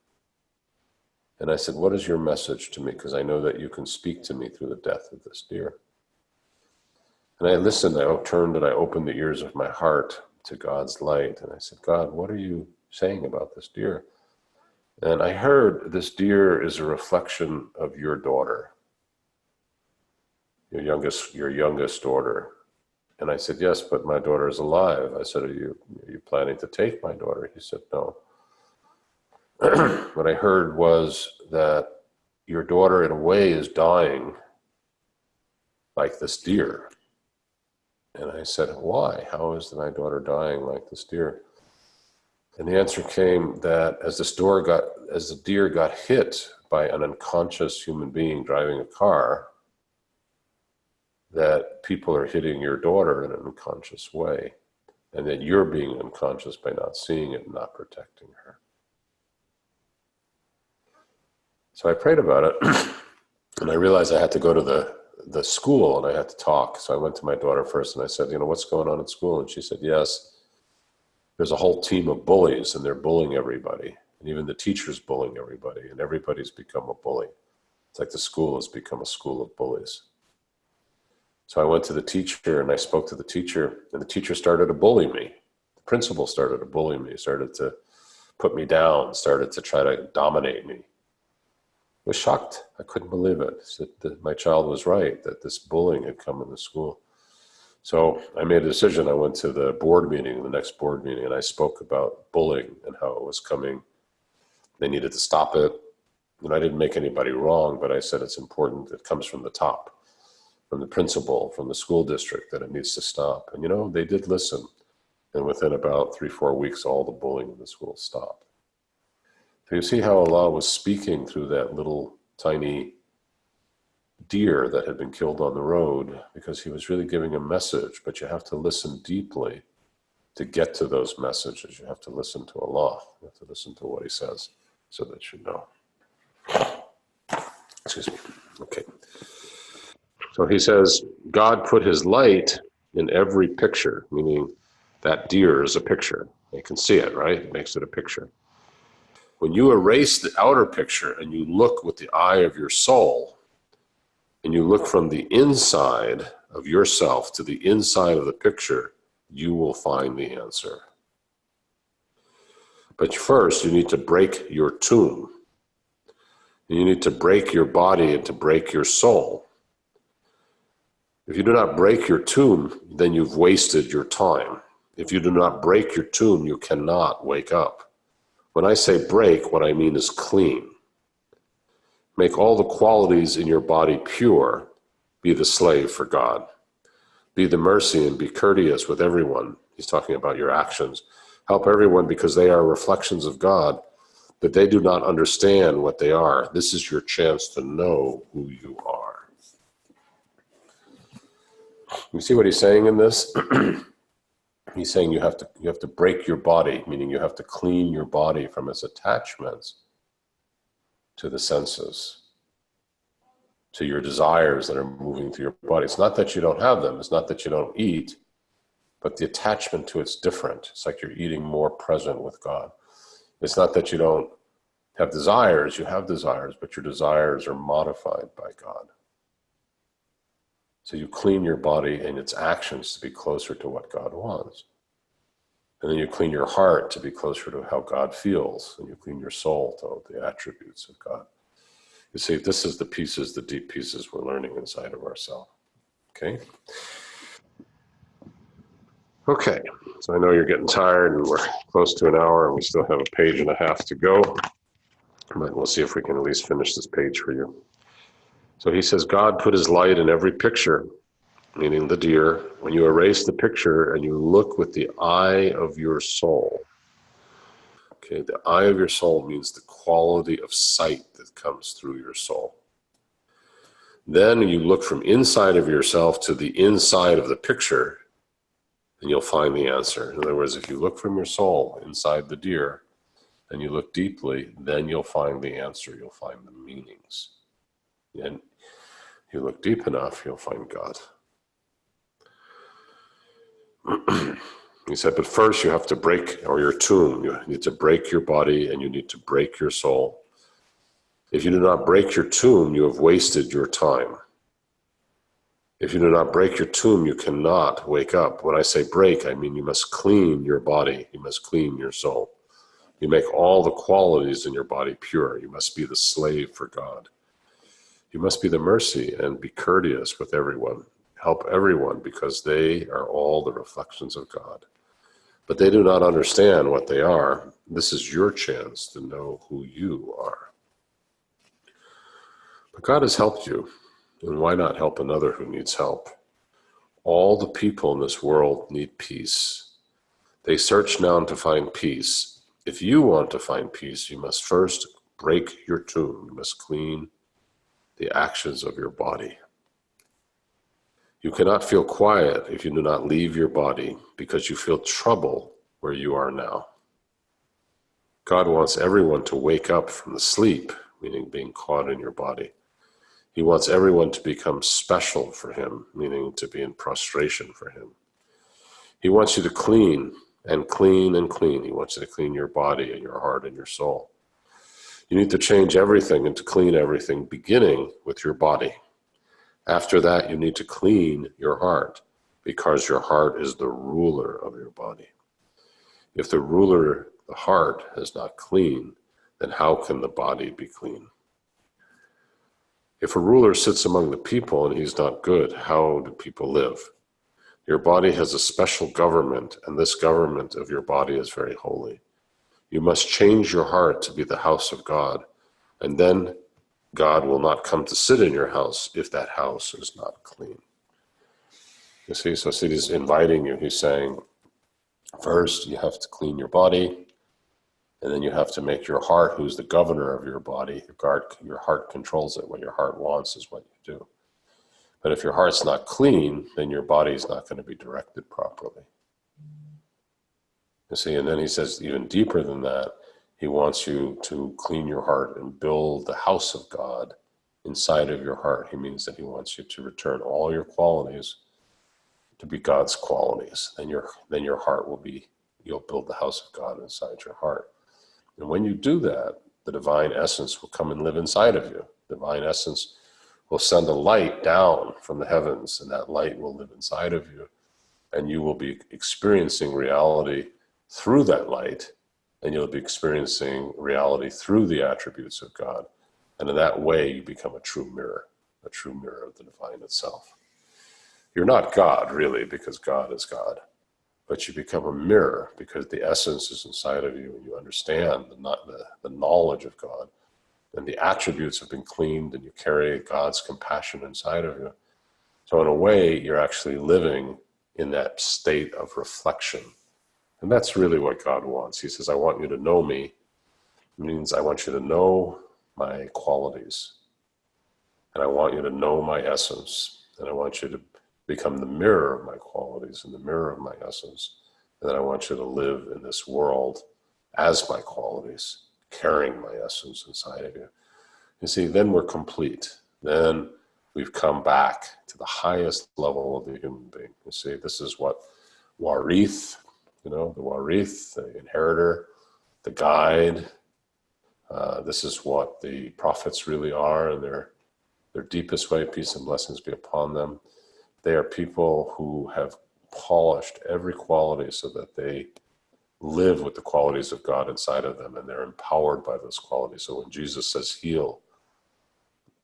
And I said, what is your message to me? Because I know that you can speak to me through the death of this deer. And I listened, I turned and I opened the ears of my heart to God's light. And I said, God, what are you saying about this deer? And I heard this deer is a reflection of your daughter, your youngest daughter. And I said, yes, but my daughter is alive. I said, are you planning to take my daughter? He said, no. What I heard was that your daughter in a way is dying like this deer. And I said, why? How is my daughter dying like this deer? And the answer came that as the deer got hit by an unconscious human being driving a car, that people are hitting your daughter in an unconscious way, and that you're being unconscious by not seeing it and not protecting her. So I prayed about it, and I realized I had to go to the school and I had to talk. So I went to my daughter first and I said, what's going on at school? And she said, yes, there's a whole team of bullies and they're bullying everybody. And even the teacher's bullying everybody, and everybody's become a bully. It's like the school has become a school of bullies. So I went to the teacher and I spoke to the teacher, and the teacher started to bully me. The principal started to bully me, started to put me down, started to try to dominate me. I was shocked. I couldn't believe it. That my child was right, that this bullying had come in the school. So I made a decision. I went to the next board meeting, and I spoke about bullying and how it was coming. They needed to stop it. And I didn't make anybody wrong, but I said it's important. It comes from the top, from the principal, from the school district, that it needs to stop. And they did listen. And within about 3-4 weeks, all the bullying in the school stopped. So you see how Allah was speaking through that little tiny deer that had been killed on the road, because he was really giving a message, but you have to listen deeply to get to those messages. You have to listen to Allah. You have to listen to what he says so that you know. Excuse me. Okay. So he says, God put his light in every picture, meaning that deer is a picture. You can see it, right? It makes it a picture. When you erase the outer picture and you look with the eye of your soul, and you look from the inside of yourself to the inside of the picture, you will find the answer. But first, you need to break your tomb. You need to break your body and to break your soul. If you do not break your tomb, then you've wasted your time. If you do not break your tomb, you cannot wake up. When I say break, what I mean is clean. Make all the qualities in your body pure. Be the slave for God. Be the mercy and be courteous with everyone. He's talking about your actions. Help everyone because they are reflections of God, but they do not understand what they are. This is your chance to know who you are. You see what he's saying in this? He's saying you have to break your body, meaning you have to clean your body from its attachments to the senses, to your desires that are moving through your body. It's not that you don't have them. It's not that you don't eat, but the attachment to it's different. It's like you're eating more present with God. It's not that you don't have desires. You have desires, but your desires are modified by God. So you clean your body and its actions to be closer to what God wants. And then you clean your heart to be closer to how God feels. And you clean your soul to the attributes of God. You see, this is the deep pieces we're learning inside of ourselves. Okay? Okay, so I know you're getting tired and we're close to an hour and we still have a page and a half to go. But we'll see if we can at least finish this page for you. So he says, God put his light in every picture. meaning the deer, when you erase the picture and you look with the eye of your soul. Okay, the eye of your soul means the quality of sight that comes through your soul. Then you look from inside of yourself to the inside of the picture, and you'll find the answer. In other words, if you look from your soul inside the deer, and you look deeply, then you'll find the answer. You'll find the meanings. And you look deep enough, you'll find God. He said, but first you have to break, or your tomb, you need to break your body and you need to break your soul. If you do not break your tomb, you have wasted your time. If you do not break your tomb, you cannot wake up. When I say break, I mean you must clean your body. You must clean your soul. You make all the qualities in your body pure. You must be the slave for God. You must be the mercy and be courteous with everyone. Help everyone because they are all the reflections of God. But they do not understand what they are. This is your chance to know who you are. But God has helped you, and why not help another who needs help? All the people in this world need peace. They search now to find peace. If you want to find peace, you must first break your tomb. You must clean the actions of your body. You cannot feel quiet if you do not leave your body, because you feel trouble where you are now. God wants everyone to wake up from the sleep, meaning being caught in your body. He wants everyone to become special for him, meaning to be in prostration for him. He wants you to clean and clean and clean. He wants you to clean your body and your heart and your soul. You need to change everything and to clean everything, beginning with your body. After that, you need to clean your heart, because your heart is the ruler of your body. If the ruler, the heart, is not clean, then how can the body be clean? If a ruler sits among the people and he's not good, how do people live? Your body has a special government, and this government of your body is very holy. You must change your heart to be the house of God, and then God will not come to sit in your house if that house is not clean. You see, so he's inviting you. He's saying, first you have to clean your body, and then you have to make your heart, who's the governor of your body. Your heart controls it. What your heart wants is what you do. But if your heart's not clean, then your body's not going to be directed properly. You see, and then he says even deeper than that, he wants you to clean your heart and build the house of God inside of your heart. He means that he wants you to return all your qualities to be God's qualities. Then your heart will be, you'll build the house of God inside your heart. And when you do that, the divine essence will come and live inside of you. Divine essence will send a light down from the heavens, and that light will live inside of you. And you will be experiencing reality through that light, and you'll be experiencing reality through the attributes of God. And in that way, you become a true mirror of the divine itself. You're not God, really, because God is God. But you become a mirror because the essence is inside of you, and you understand the knowledge of God. And the attributes have been cleaned, and you carry God's compassion inside of you. So in a way, you're actually living in that state of reflection. And that's really what God wants. He says, I want you to know me. It means I want you to know my qualities. And I want you to know my essence. And I want you to become the mirror of my qualities and the mirror of my essence. And then I want you to live in this world as my qualities, carrying my essence inside of you. You see, then we're complete. Then we've come back to the highest level of the human being. You see, this is what Warith, the Warith, the inheritor, the guide. This is what the prophets really are in their deepest way. Peace and blessings be upon them. They are people who have polished every quality so that they live with the qualities of God inside of them, and they're empowered by those qualities. So when Jesus says heal,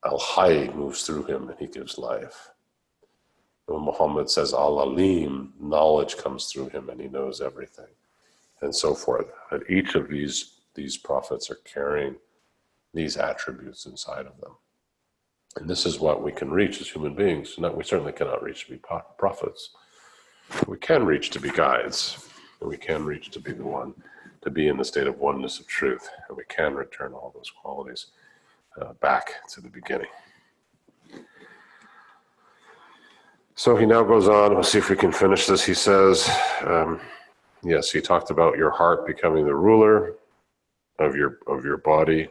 Al-Hayy moves through him and he gives life. When Muhammad says Al-Alim, knowledge comes through him and he knows everything, and so forth. And each of these prophets are carrying these attributes inside of them. And this is what we can reach as human beings. We certainly cannot reach to be prophets. We can reach to be guides, and we can reach to be the one, to be in the state of oneness of truth, and we can return all those qualities back to the beginning. So he now goes on, we'll see if we can finish this. He says, yes, he talked about your heart becoming the ruler of your body,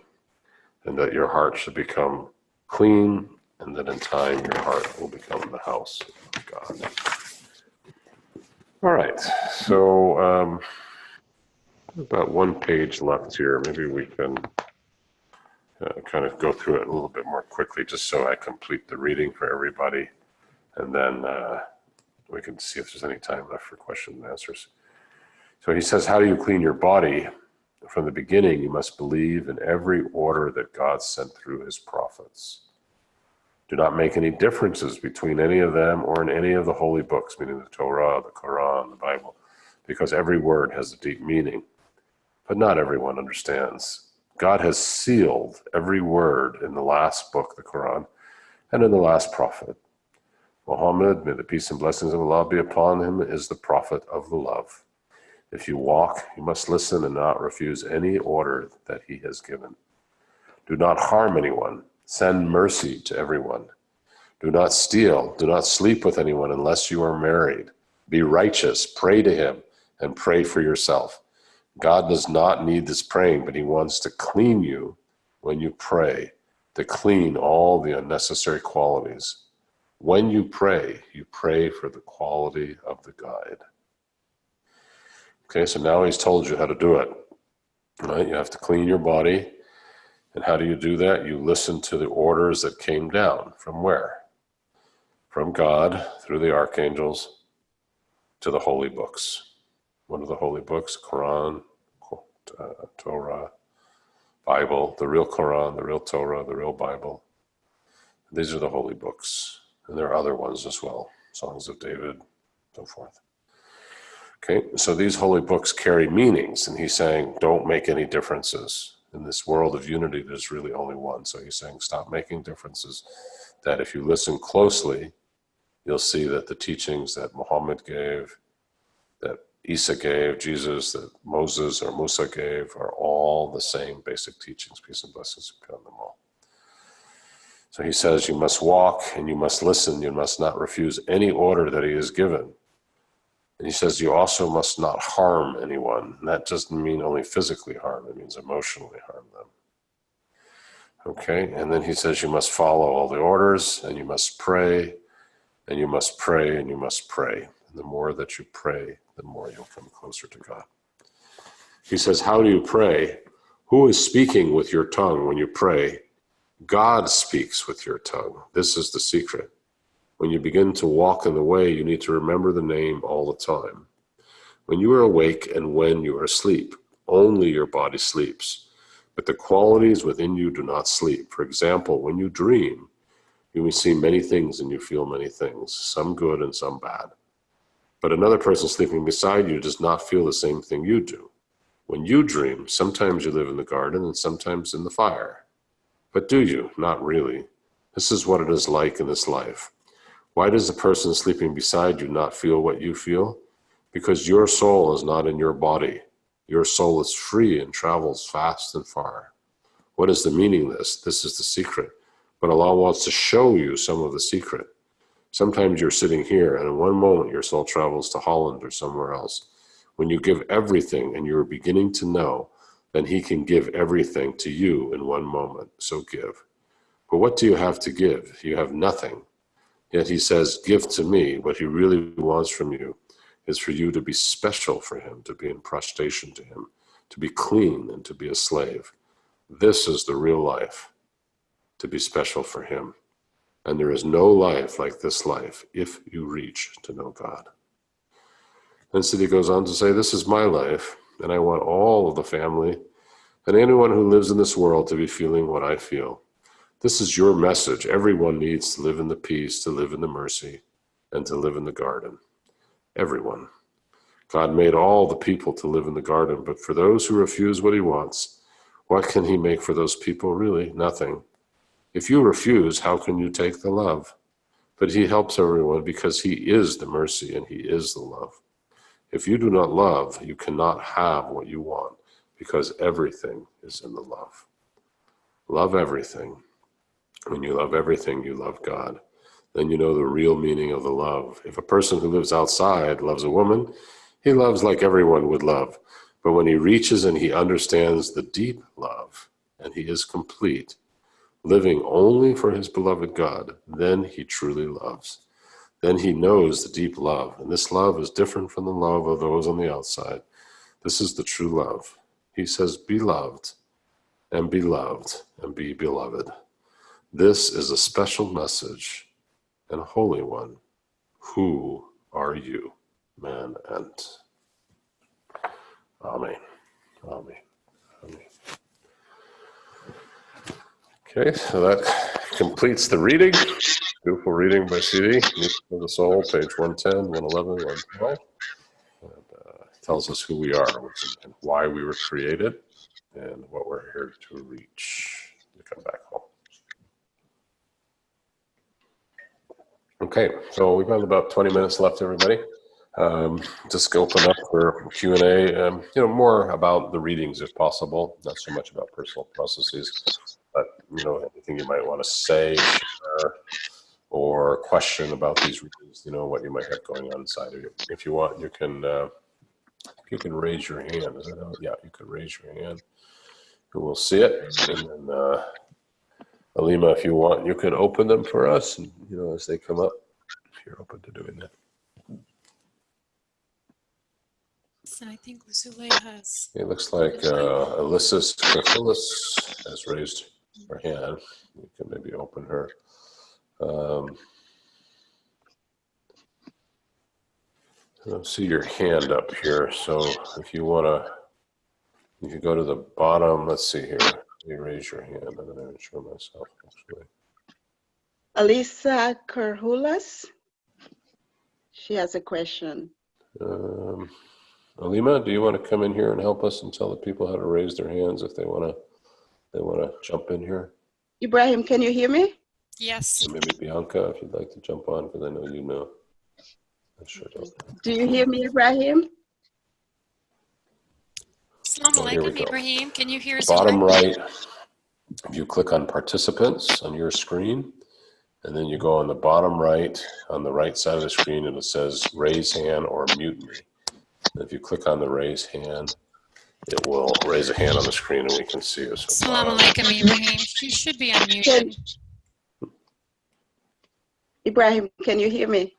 and that your heart should become clean, and that in time your heart will become the house of God. All right, so about one page left here. Maybe we can kind of go through it a little bit more quickly, just so I complete the reading for everybody, and then we can see if there's any time left for questions and answers. So he says, how do you clean your body? From the beginning, you must believe in every order that God sent through his prophets. Do not make any differences between any of them or in any of the holy books, meaning the Torah, the Quran, the Bible, because every word has a deep meaning. But not everyone understands. God has sealed every word in the last book, the Quran, and in the last prophet. Muhammad, may the peace and blessings of Allah be upon him, is the prophet of the love. If you walk, you must listen and not refuse any order that he has given. Do not harm anyone. Send mercy to everyone. Do not steal. Do not sleep with anyone unless you are married. Be righteous. Pray to him and pray for yourself. God does not need this praying, but he wants to clean you when you pray, to clean all the unnecessary qualities. When you pray for the quality of the guide. Okay, so now he's told you how to do it. Right? You have to clean your body. And how do you do that? You listen to the orders that came down. From where? From God, through the archangels, to the holy books. What are the holy books? Quran, Torah, Bible, the real Quran, the real Torah, the real Bible. These are the holy books. And there are other ones as well. Songs of David, so forth. Okay, so these holy books carry meanings, and he's saying, don't make any differences. In this world of unity, there's really only one. So he's saying, stop making differences. That if you listen closely, you'll see that the teachings that Muhammad gave, that Isa gave, Jesus, that Moses or Musa gave, are all the same basic teachings. Peace and blessings be upon them all. So he says, you must walk and you must listen. You must not refuse any order that he has given. And he says you also must not harm anyone. And that doesn't mean only physically harm. It means emotionally harm them. Okay, and then he says you must follow all the orders, and you must pray, and you must pray, and you must pray. And the more that you pray, the more you'll come closer to God. He says, how do you pray? Who is speaking with your tongue when you pray? God speaks with your tongue. This is the secret. When you begin to walk in the way, you need to remember the name all the time. When you are awake and when you are asleep, only your body sleeps. But the qualities within you do not sleep. For example, when you dream, you may see many things and you feel many things, some good and some bad. But another person sleeping beside you does not feel the same thing you do. When you dream, sometimes you live in the garden and sometimes in the fire. But do you? Not really. This is what it is like in this life. Why does the person sleeping beside you not feel what you feel? Because your soul is not in your body. Your soul is free and travels fast and far. What is the meaning of this? This is the secret. But Allah wants to show you some of the secret. Sometimes you're sitting here and in one moment your soul travels to Holland or somewhere else. When you give everything and you're beginning to know, then he can give everything to you in one moment. So give. But what do you have to give? You have nothing. Yet he says, give to me. What he really wants from you is for you to be special for him, to be in prostration to him, to be clean and to be a slave. This is the real life, to be special for him. And there is no life like this life if you reach to know God. Then Siddhi goes on to say, this is my life, and I want all of the family and anyone who lives in this world to be feeling what I feel. This is your message. Everyone needs to live in the peace, to live in the mercy, and to live in the garden. Everyone. God made all the people to live in the garden, but for those who refuse what he wants, what can he make for those people? Really, nothing. If you refuse, how can you take the love? But he helps everyone because he is the mercy and he is the love. If you do not love, you cannot have what you want because everything is in the love. Love everything. When you love everything, you love God. Then you know the real meaning of the love. If a person who lives outside loves a woman, he loves like everyone would love. But when he reaches and he understands the deep love, and he is complete, living only for his beloved God, then he truly loves. Then he knows the deep love, and this love is different from the love of those on the outside. This is the true love. He says, be loved, and be loved, and be beloved. This is a special message and a holy one. Who are you, man? And Amen. Amen. Amen. Okay, so that completes the reading. Beautiful reading by CD, Music of the Soul, page 110, 111, 112. And, tells us who we are and why we were created and what we're here to reach to come back home. Okay, so we've got about 20 minutes left, everybody. Just open up for Q&A, more about the readings if possible, not so much about personal processes, but, anything you might want to say, share, or question about these readings, what you might have going on inside of you. If you want, you can raise your hand. Is that how? Yeah, you can raise your hand. And we'll see it. And then, Alima, if you want, you can open them for us, and, as they come up, if you're open to doing that. So I think Zule has. It looks like Alyssa Scriphilis has raised her hand. You can maybe open her. I don't see your hand up here, so if you want to, if you go to the bottom, let's see here. You raise your hand. I'm not even sure myself, actually. Alisa Kerhulas, she has a question. Alima, do you want to come in here and help us and tell the people how to raise their hands if they want to jump in here? Ibrahim, can you hear me? Yes. And maybe Bianca, if you'd like to jump on, because I know you know. I sure don't. Do you hear me, Ibrahim? Assalamu Here we alaikum, go. Ibrahim. Can you hear us? Bottom right, if you click on participants on your screen, and then you go on the bottom right, on the right side of the screen, and it says raise hand or mute me. And if you click on the raise hand, it will raise a hand on the screen and we can see you. So Assalamu alaikum, Ibrahim. You should be unmuted. Ibrahim, can you hear me?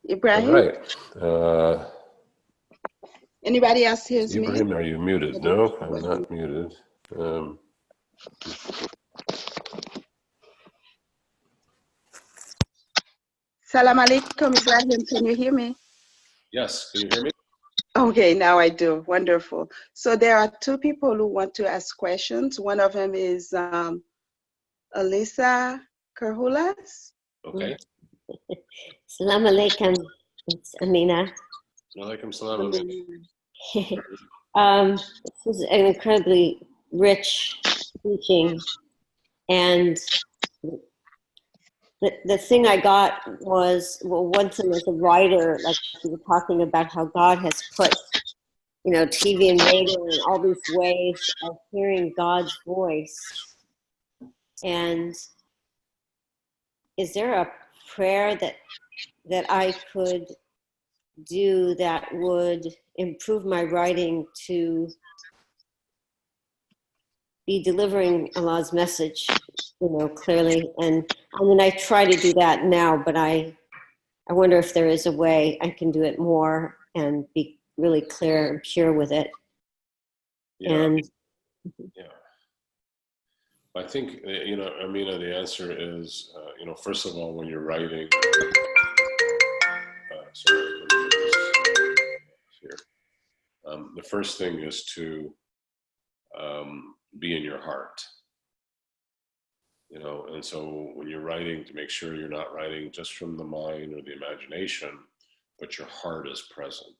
Ibrahim? All right. Anybody else hears me? Ibrahim, are you muted? No, I'm not muted. Salam alaikum, Ibrahim. Can you hear me? Yes, can you hear me? Okay, now I do. Wonderful. So there are two people who want to ask questions. One of them is Alisa Kerhulas. Okay. Salam alaikum. It's Amina. Alaikum salam. This is an incredibly rich teaching, and the thing I got was, well, one thing as a writer, like you were talking about how God has put, TV and radio and all these ways of hearing God's voice. And is there a prayer that I could do that would improve my writing to be delivering Allah's message, clearly? And I mean, I try to do that now, but I wonder if there is a way I can do it more and be really clear and pure with it. Yeah. I think, Amina, the answer is, first of all, when you're writing, the first thing is to be in your heart, and so when you're writing, to make sure you're not writing just from the mind or the imagination, but your heart is present.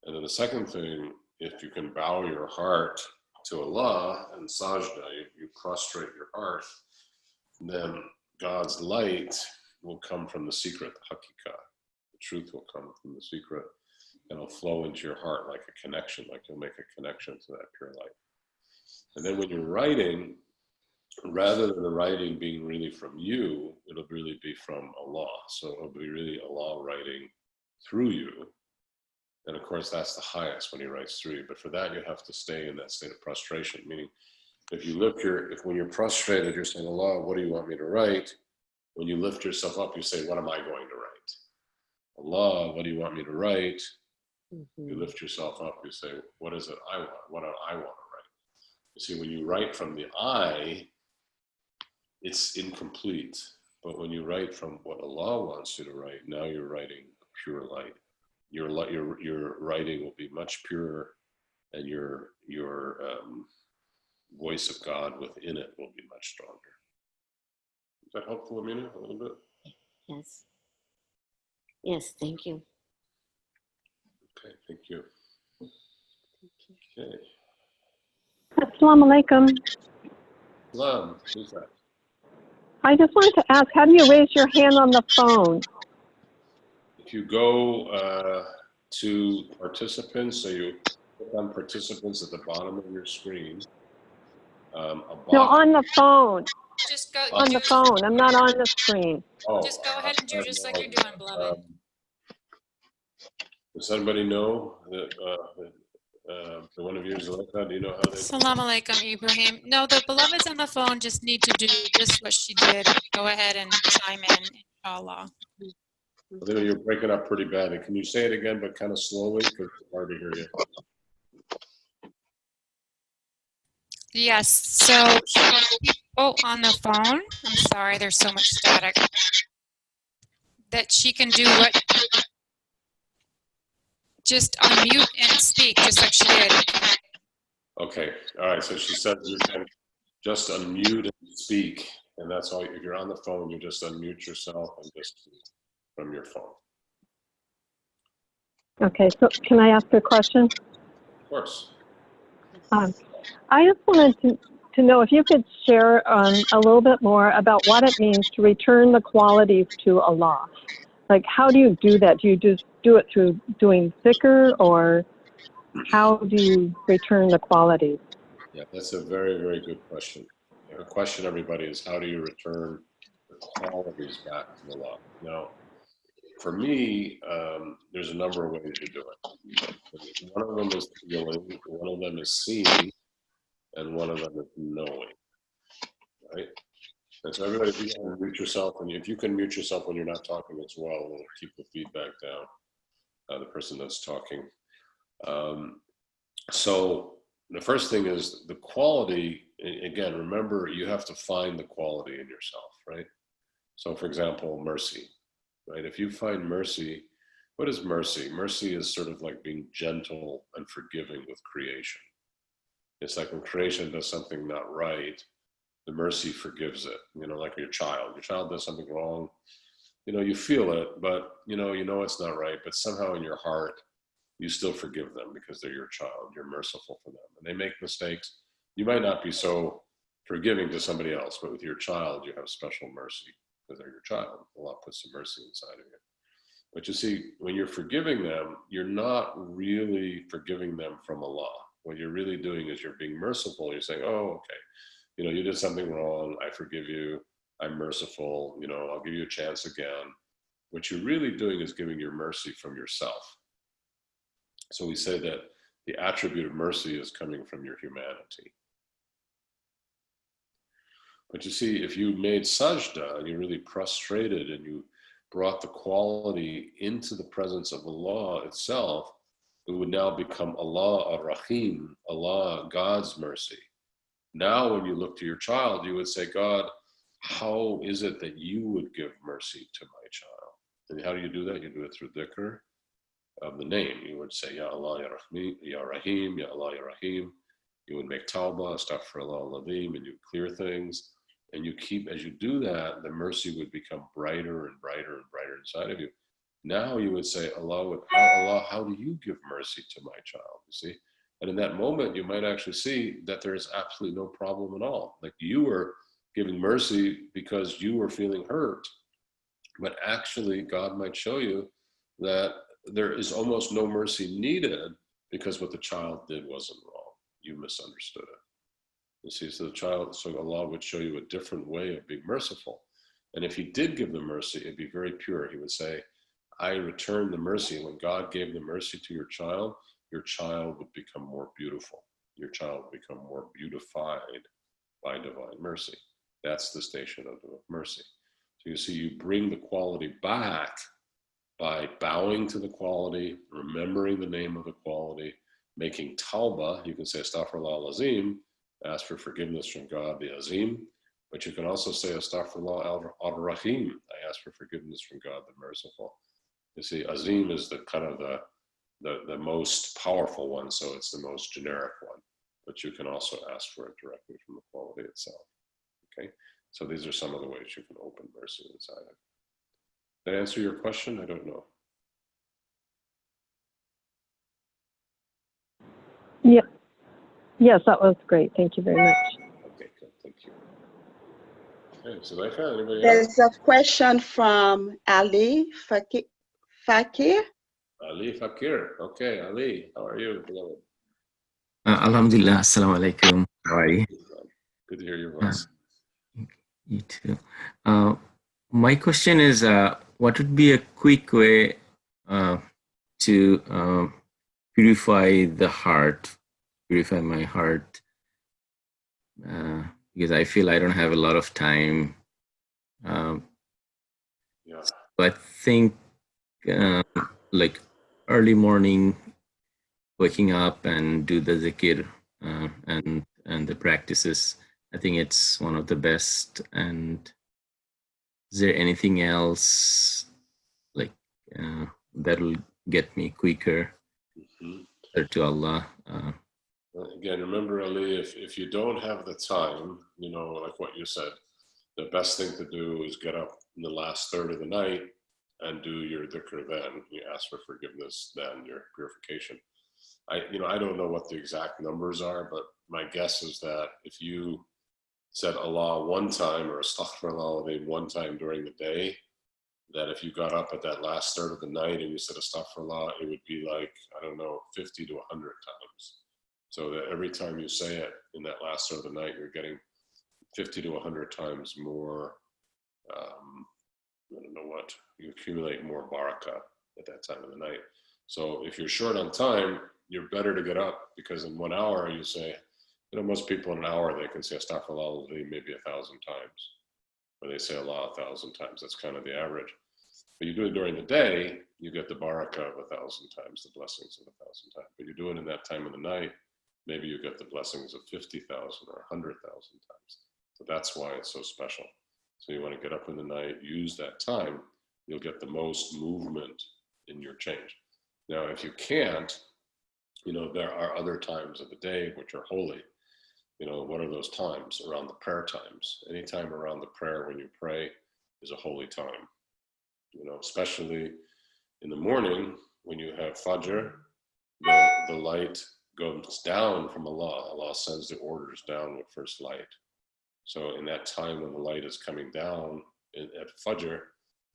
And then the second thing, if you can bow your heart to Allah and sajda, you prostrate your heart, then God's light will come from the secret, the hakika. The truth will come from the secret, and it'll flow into your heart like a connection, like you'll make a connection to that pure light. And then when you're writing, rather than the writing being really from you, it'll really be from Allah. So it'll be really Allah writing through you. And of course, that's the highest when He writes through you. But for that, you have to stay in that state of prostration. Meaning, if you lift when you're prostrated, you're saying, Allah, what do you want me to write? When you lift yourself up, you say, what am I going to write? Allah, what do you want me to write? You lift yourself up, you say, what is it I want? What do I want to write? You see, when you write from the I, it's incomplete. But when you write from what Allah wants you to write, now you're writing pure light. Your writing will be much purer, and your voice of God within it will be much stronger. Is that helpful, Amina, a little bit? Yes. Yes, thank you. Okay, thank you. Okay. Assalamu alaikum. Salam, who's that? I just wanted to ask, how do you raise your hand on the phone? If you go to participants, so you click on participants at the bottom of your screen. No, on the phone. Just go. On the phone. I'm not on the screen. Just go ahead and do just like you're doing, beloved. Does anybody know that the one of you is like that? Do you know how they? Salam alaikum, Ibrahim. No, the beloveds on the phone just need to do just what she did. Go ahead and chime in, inshallah. I think you're breaking up pretty badly. Can you say it again, but kind of slowly, because it's hard to hear you. Yes. So people on the phone. I'm sorry, there's so much static. That she can do what? Just unmute and speak, just like she did. Okay. All right. So she said you can just unmute and speak, and that's all. If you're on the phone, you just unmute yourself and just speak from your phone. Okay, so can I ask a question? Of course. I just wanted to know if you could share a little bit more about what it means to return the qualities to Allah. Like, how do you do that? Do you just do it through doing dhikr, or how do you return the qualities? Yeah, that's a very, very good question. The question, everybody, is how do you return the qualities back to Allah? Now, for me, there's a number of ways to do it. One of them is feeling, one of them is seeing, and one of them is knowing, right? And so everybody, if you can mute yourself, and if you can mute yourself when you're not talking as well, it'll keep the feedback down, the person that's talking. So the first thing is the quality. Again, remember, you have to find the quality in yourself, right? So for example, mercy, right? If you find mercy, what is mercy? Mercy is sort of like being gentle and forgiving with creation. It's like when creation does something not right, the mercy forgives it. You know, like your child does something wrong, you know, you feel it, but you know it's not right, but somehow in your heart, you still forgive them because they're your child. You're merciful for them. And they make mistakes. You might not be so forgiving to somebody else, but with your child, you have special mercy because they're your child. Allah puts some mercy inside of you. But you see, when you're forgiving them, you're not really forgiving them from Allah. What you're really doing is you're being merciful. You're saying, oh, okay, you know, you did something wrong. I forgive you. I'm merciful. You know, I'll give you a chance again. What you're really doing is giving your mercy from yourself. So we say that the attribute of mercy is coming from your humanity. But you see, if you made sajda and you really prostrated and you brought the quality into the presence of Allah itself, it would now become Allah ar-Rahim, Allah, God's mercy. Now when you look to your child, you would say, God, how is it that you would give mercy to my child? And how do you do that? You do it through dhikr of the name. You would say, Ya Allah, Ya Rahim, Ya Rahim, Ya Allah, Ya Rahim. You would make tawbah, astaghfirullah al-azim, and you clear things. And you keep, as you do that, the mercy would become brighter and brighter and brighter inside of you. Now you would say, Allah, how do you give mercy to my child? You see? And in that moment, you might actually see that there is absolutely no problem at all. Like you were giving mercy because you were feeling hurt. But actually, God might show you that there is almost no mercy needed because what the child did wasn't wrong. You misunderstood it. You see, so Allah would show you a different way of being merciful. And if he did give the mercy, it'd be very pure. He would say, I return the mercy. When God gave the mercy to your child would become more beautiful. Your child would become more beautified by divine mercy. That's the station of mercy. So you see, you bring the quality back by bowing to the quality, remembering the name of the quality, making tawbah. You can say astaghfirullah al-azim, ask for forgiveness from God, the azim, but you can also say astaghfirullah al-rahim, I ask for forgiveness from God, the merciful. You see, azim is the kind of the most powerful one, so it's the most generic one, but you can also ask for it directly from the quality itself. Okay, so these are some of the ways you can open mercy inside of it. Did I answer your question? I don't know. Yeah. Yes, that was great. Thank you very much. Okay, good. Thank you. Okay, Zulaikha, anybody There's else? a question from Ali Fakir. Ali Fakir. Okay, Ali, how are you? Alhamdulillah, assalamu alaikum. How are you? Good to hear your voice. You too. My question is, what would be a quick way to purify the heart, purify my heart? Because I feel I don't have a lot of time. Yeah. So I think like early morning, waking up and do the zikr and the practices. I think it's one of the best. And is there anything else like that'll get me quicker to Allah? Again, remember, Ali, if you don't have the time, you know, like what you said, the best thing to do is get up in the last third of the night and do your dhikr then. You ask for forgiveness then, your purification. I don't know what the exact numbers are, but my guess is that if you said Allah one time or astaghfirullah one time during the day, that if you got up at that last third of the night and you said astaghfirullah, it would be like, I don't know, 50 to 100 times. So that every time you say it in that last third of the night, you're getting 50 to 100 times more, I don't know what, you accumulate more barakah at that time of the night. So if you're short on time, you're better to get up, because in 1 hour you say, most people in an hour, they can say astaghfirullah maybe 1,000 times, or they say Allah 1,000 times. That's kind of the average. But you do it during the day, you get the barakah of 1,000 times, the blessings of 1,000 times. But you do it in that time of the night, maybe you get the blessings of 50,000 or 100,000 times. So that's why it's so special. So you want to get up in the night, use that time, you'll get the most movement in your change. Now, if you can't, there are other times of the day which are holy. What are those times? Around the prayer times. Anytime around the prayer when you pray is a holy time. Especially in the morning when you have Fajr, the light goes down from Allah. Allah sends the orders down with first light. So in that time when the light is coming down at Fajr,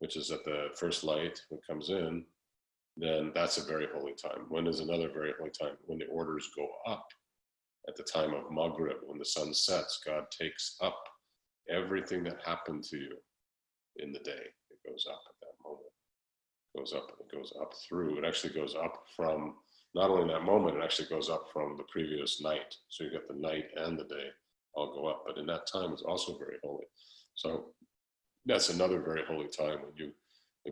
which is at the first light that comes in, then that's a very holy time. When is another very holy time? When the orders go up. At the time of Maghrib, when the sun sets, God takes up everything that happened to you in the day. It goes up at that moment. It goes up, and it goes up through. It actually goes up from, not only that moment, it actually goes up from the previous night. So you get the night and the day all go up. But in that time, it's also very holy. So that's another very holy time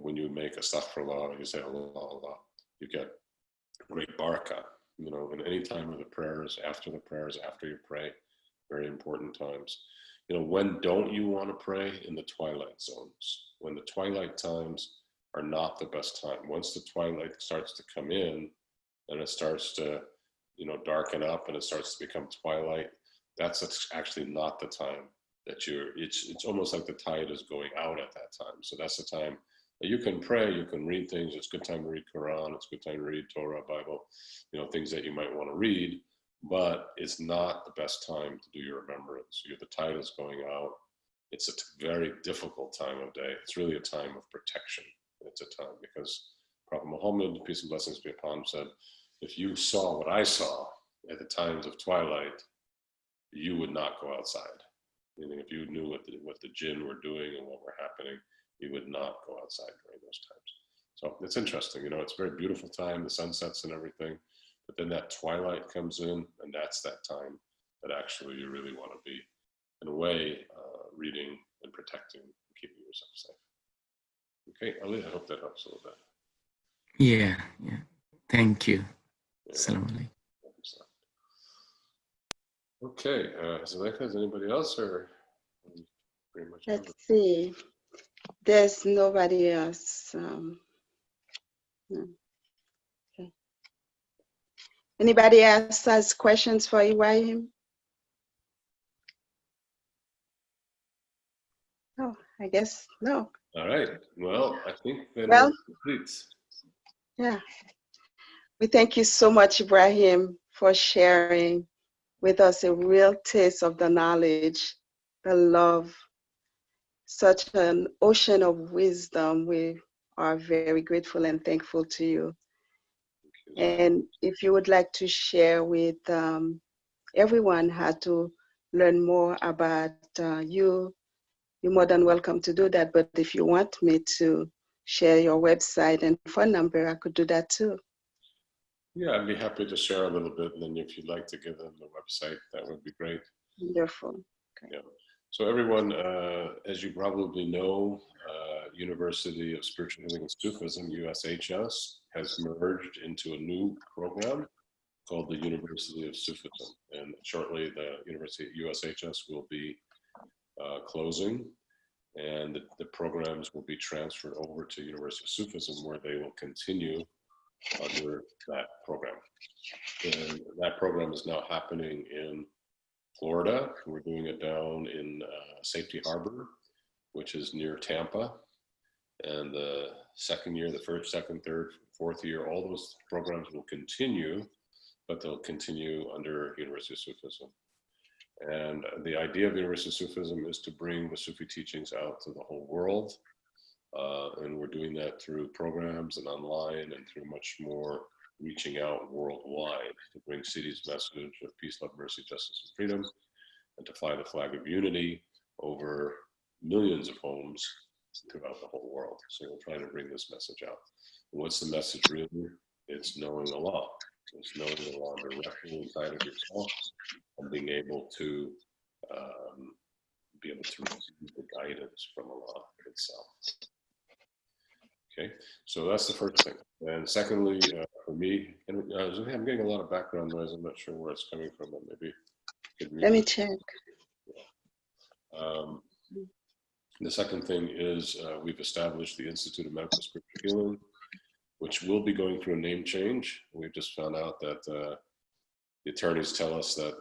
when you make astaghfirullah and you say Allah, Allah, you get great barakah. In any time of the prayers, after you pray, very important times. When don't you want to pray? In the twilight zones. When the twilight times are not the best time. Once the twilight starts to come in and it starts to, darken up and it starts to become twilight, that's actually not the time that it's almost like the tide is going out at that time. So that's the time You can pray, you can read things. It's a good time to read Quran. It's a good time to read Torah, Bible, things that you might want to read. But it's not the best time to do your remembrance. The tide is going out. It's a very difficult time of day. It's really a time of protection. It's a time because Prophet Muhammad, peace and blessings be upon him, said, if you saw what I saw at the times of twilight, you would not go outside. Meaning if you knew what the jinn were doing and what were happening, you would not go outside during those times. So it's interesting, it's a very beautiful time, the sunsets and everything, but then that twilight comes in, and that's that time that actually you really want to be, in a way, reading and protecting and keeping yourself safe. Okay, Ali, I hope that helps a little bit. Yeah. Thank you. Yeah. Assalamu alaikum. Okay, Zuleika, is anybody else, or pretty much Let's see. There's nobody else. No. Okay. Anybody else has questions for Ibrahim? Oh, I guess no. All right. Well, I think then Well, we're complete. Yeah. We thank you so much, Ibrahim, for sharing with us a real taste of the knowledge, the love, such an ocean of wisdom. We are very grateful and thankful to you. And if you would like to share with everyone how to learn more about you, you're more than welcome to do that. But if you want me to share your website and phone number, I could do that too. Yeah, I'd be happy to share a little bit, and then if you'd like to give them the website, that would be great. Wonderful. Okay. Yeah. So everyone, as you probably know, University of Spiritual Healing and Sufism, USHS, has merged into a new program called the University of Sufism. And shortly, the University USHS will be closing, and the programs will be transferred over to University of Sufism, where they will continue under that program. And that program is now happening in Florida. We're doing it down in Safety Harbor, which is near Tampa. And the second year, the first, second, third, fourth year, all those programs will continue, but they'll continue under University of Sufism. And the idea of University of Sufism is to bring the Sufi teachings out to the whole world. And we're doing that through programs and online and through much more reaching out worldwide to bring Siddhi's message of peace, love, mercy, justice, and freedom, and to fly the flag of unity over millions of homes throughout the whole world. So we're trying to bring this message out. And what's the message really? It's knowing Allah. It's knowing Allah directly inside of yourself and being able to receive the guidance from Allah itself. Okay, so that's the first thing. And secondly, for me, and I'm getting a lot of background noise. I'm not sure where it's coming from, but maybe let me check. The second thing is we've established the Institute of Medical Spiritual Healing, which will be going through a name change. We've just found out that the attorneys tell us that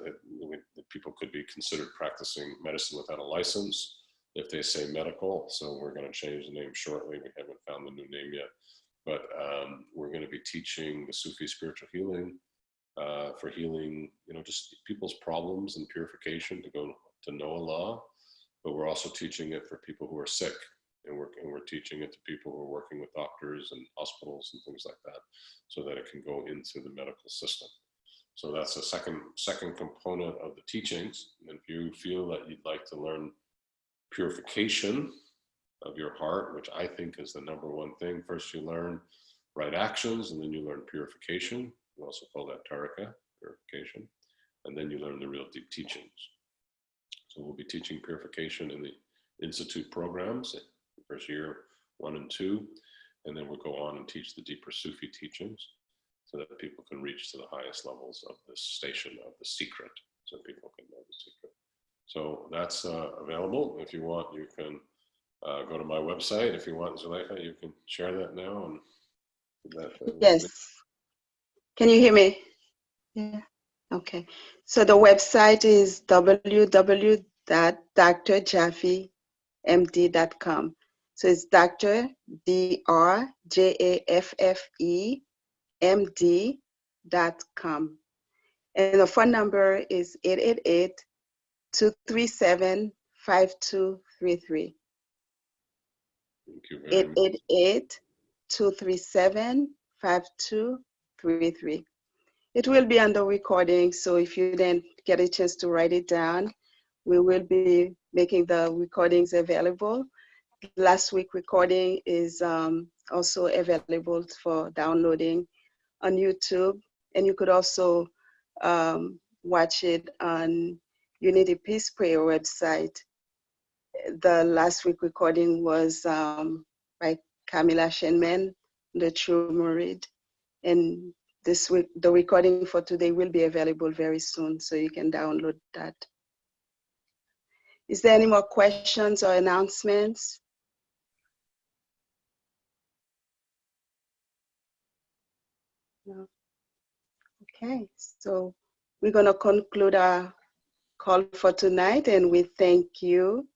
people could be considered practicing medicine without a license if they say medical. So we're going to change the name shortly. We haven't found the new name yet, but we're going to be teaching the Sufi spiritual healing for healing, just people's problems and purification to go to know Allah. But we're also teaching it for people who are sick, and we're teaching it to people who are working with doctors and hospitals and things like that, so that it can go into the medical system. So that's a second component of the teachings. And if you feel that you'd like to learn purification of your heart, which I think is the number one thing, first you learn right actions, and then you learn purification. We also call that tarika, purification, and then you learn the real deep teachings. So we'll be teaching purification in the Institute programs, first year 1 and 2, and then we'll go on and teach the deeper Sufi teachings so that people can reach to the highest levels of this station of the secret, so people can know the secret. So that's available. If you want, you can go to my website. If you want, Zuleika, you can share that now. And yes. Can you hear me? Yeah. Okay. So the website is www.drjaffemd.com. So it's Dr. DrJaffe.MD.com. And the phone number is 888-237-5233. Thank you very much. 888-237-5233. It will be on the recording, so if you didn't get a chance to write it down, we will be making the recordings available. Last week recording is also available for downloading on YouTube, and you could also watch it on Unity Peace Prayer website. The last week recording was by Camila Shenman, the True Murid, and this week the recording for today will be available very soon, so you can download that. Is there any more questions or announcements? No. Okay, so we're going to conclude our call for tonight, and we thank you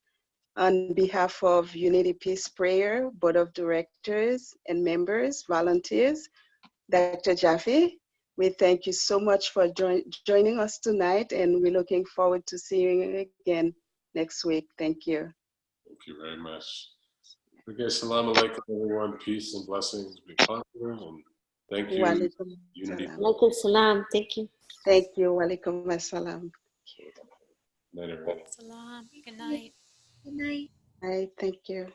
on behalf of Unity Peace Prayer, Board of Directors and members, volunteers. Dr. Jaffe, we thank you so much for joining us tonight, and we're looking forward to seeing you again next week. Thank you. Thank you very much. Okay, salam alaikum, everyone. Peace and blessings be upon you. And thank you, Walaikum Unity. salam. Alaikum salam. Thank you. Thank you. Walaikum assalam. Night, everyone. Salam. Good night. Bye. Thank you.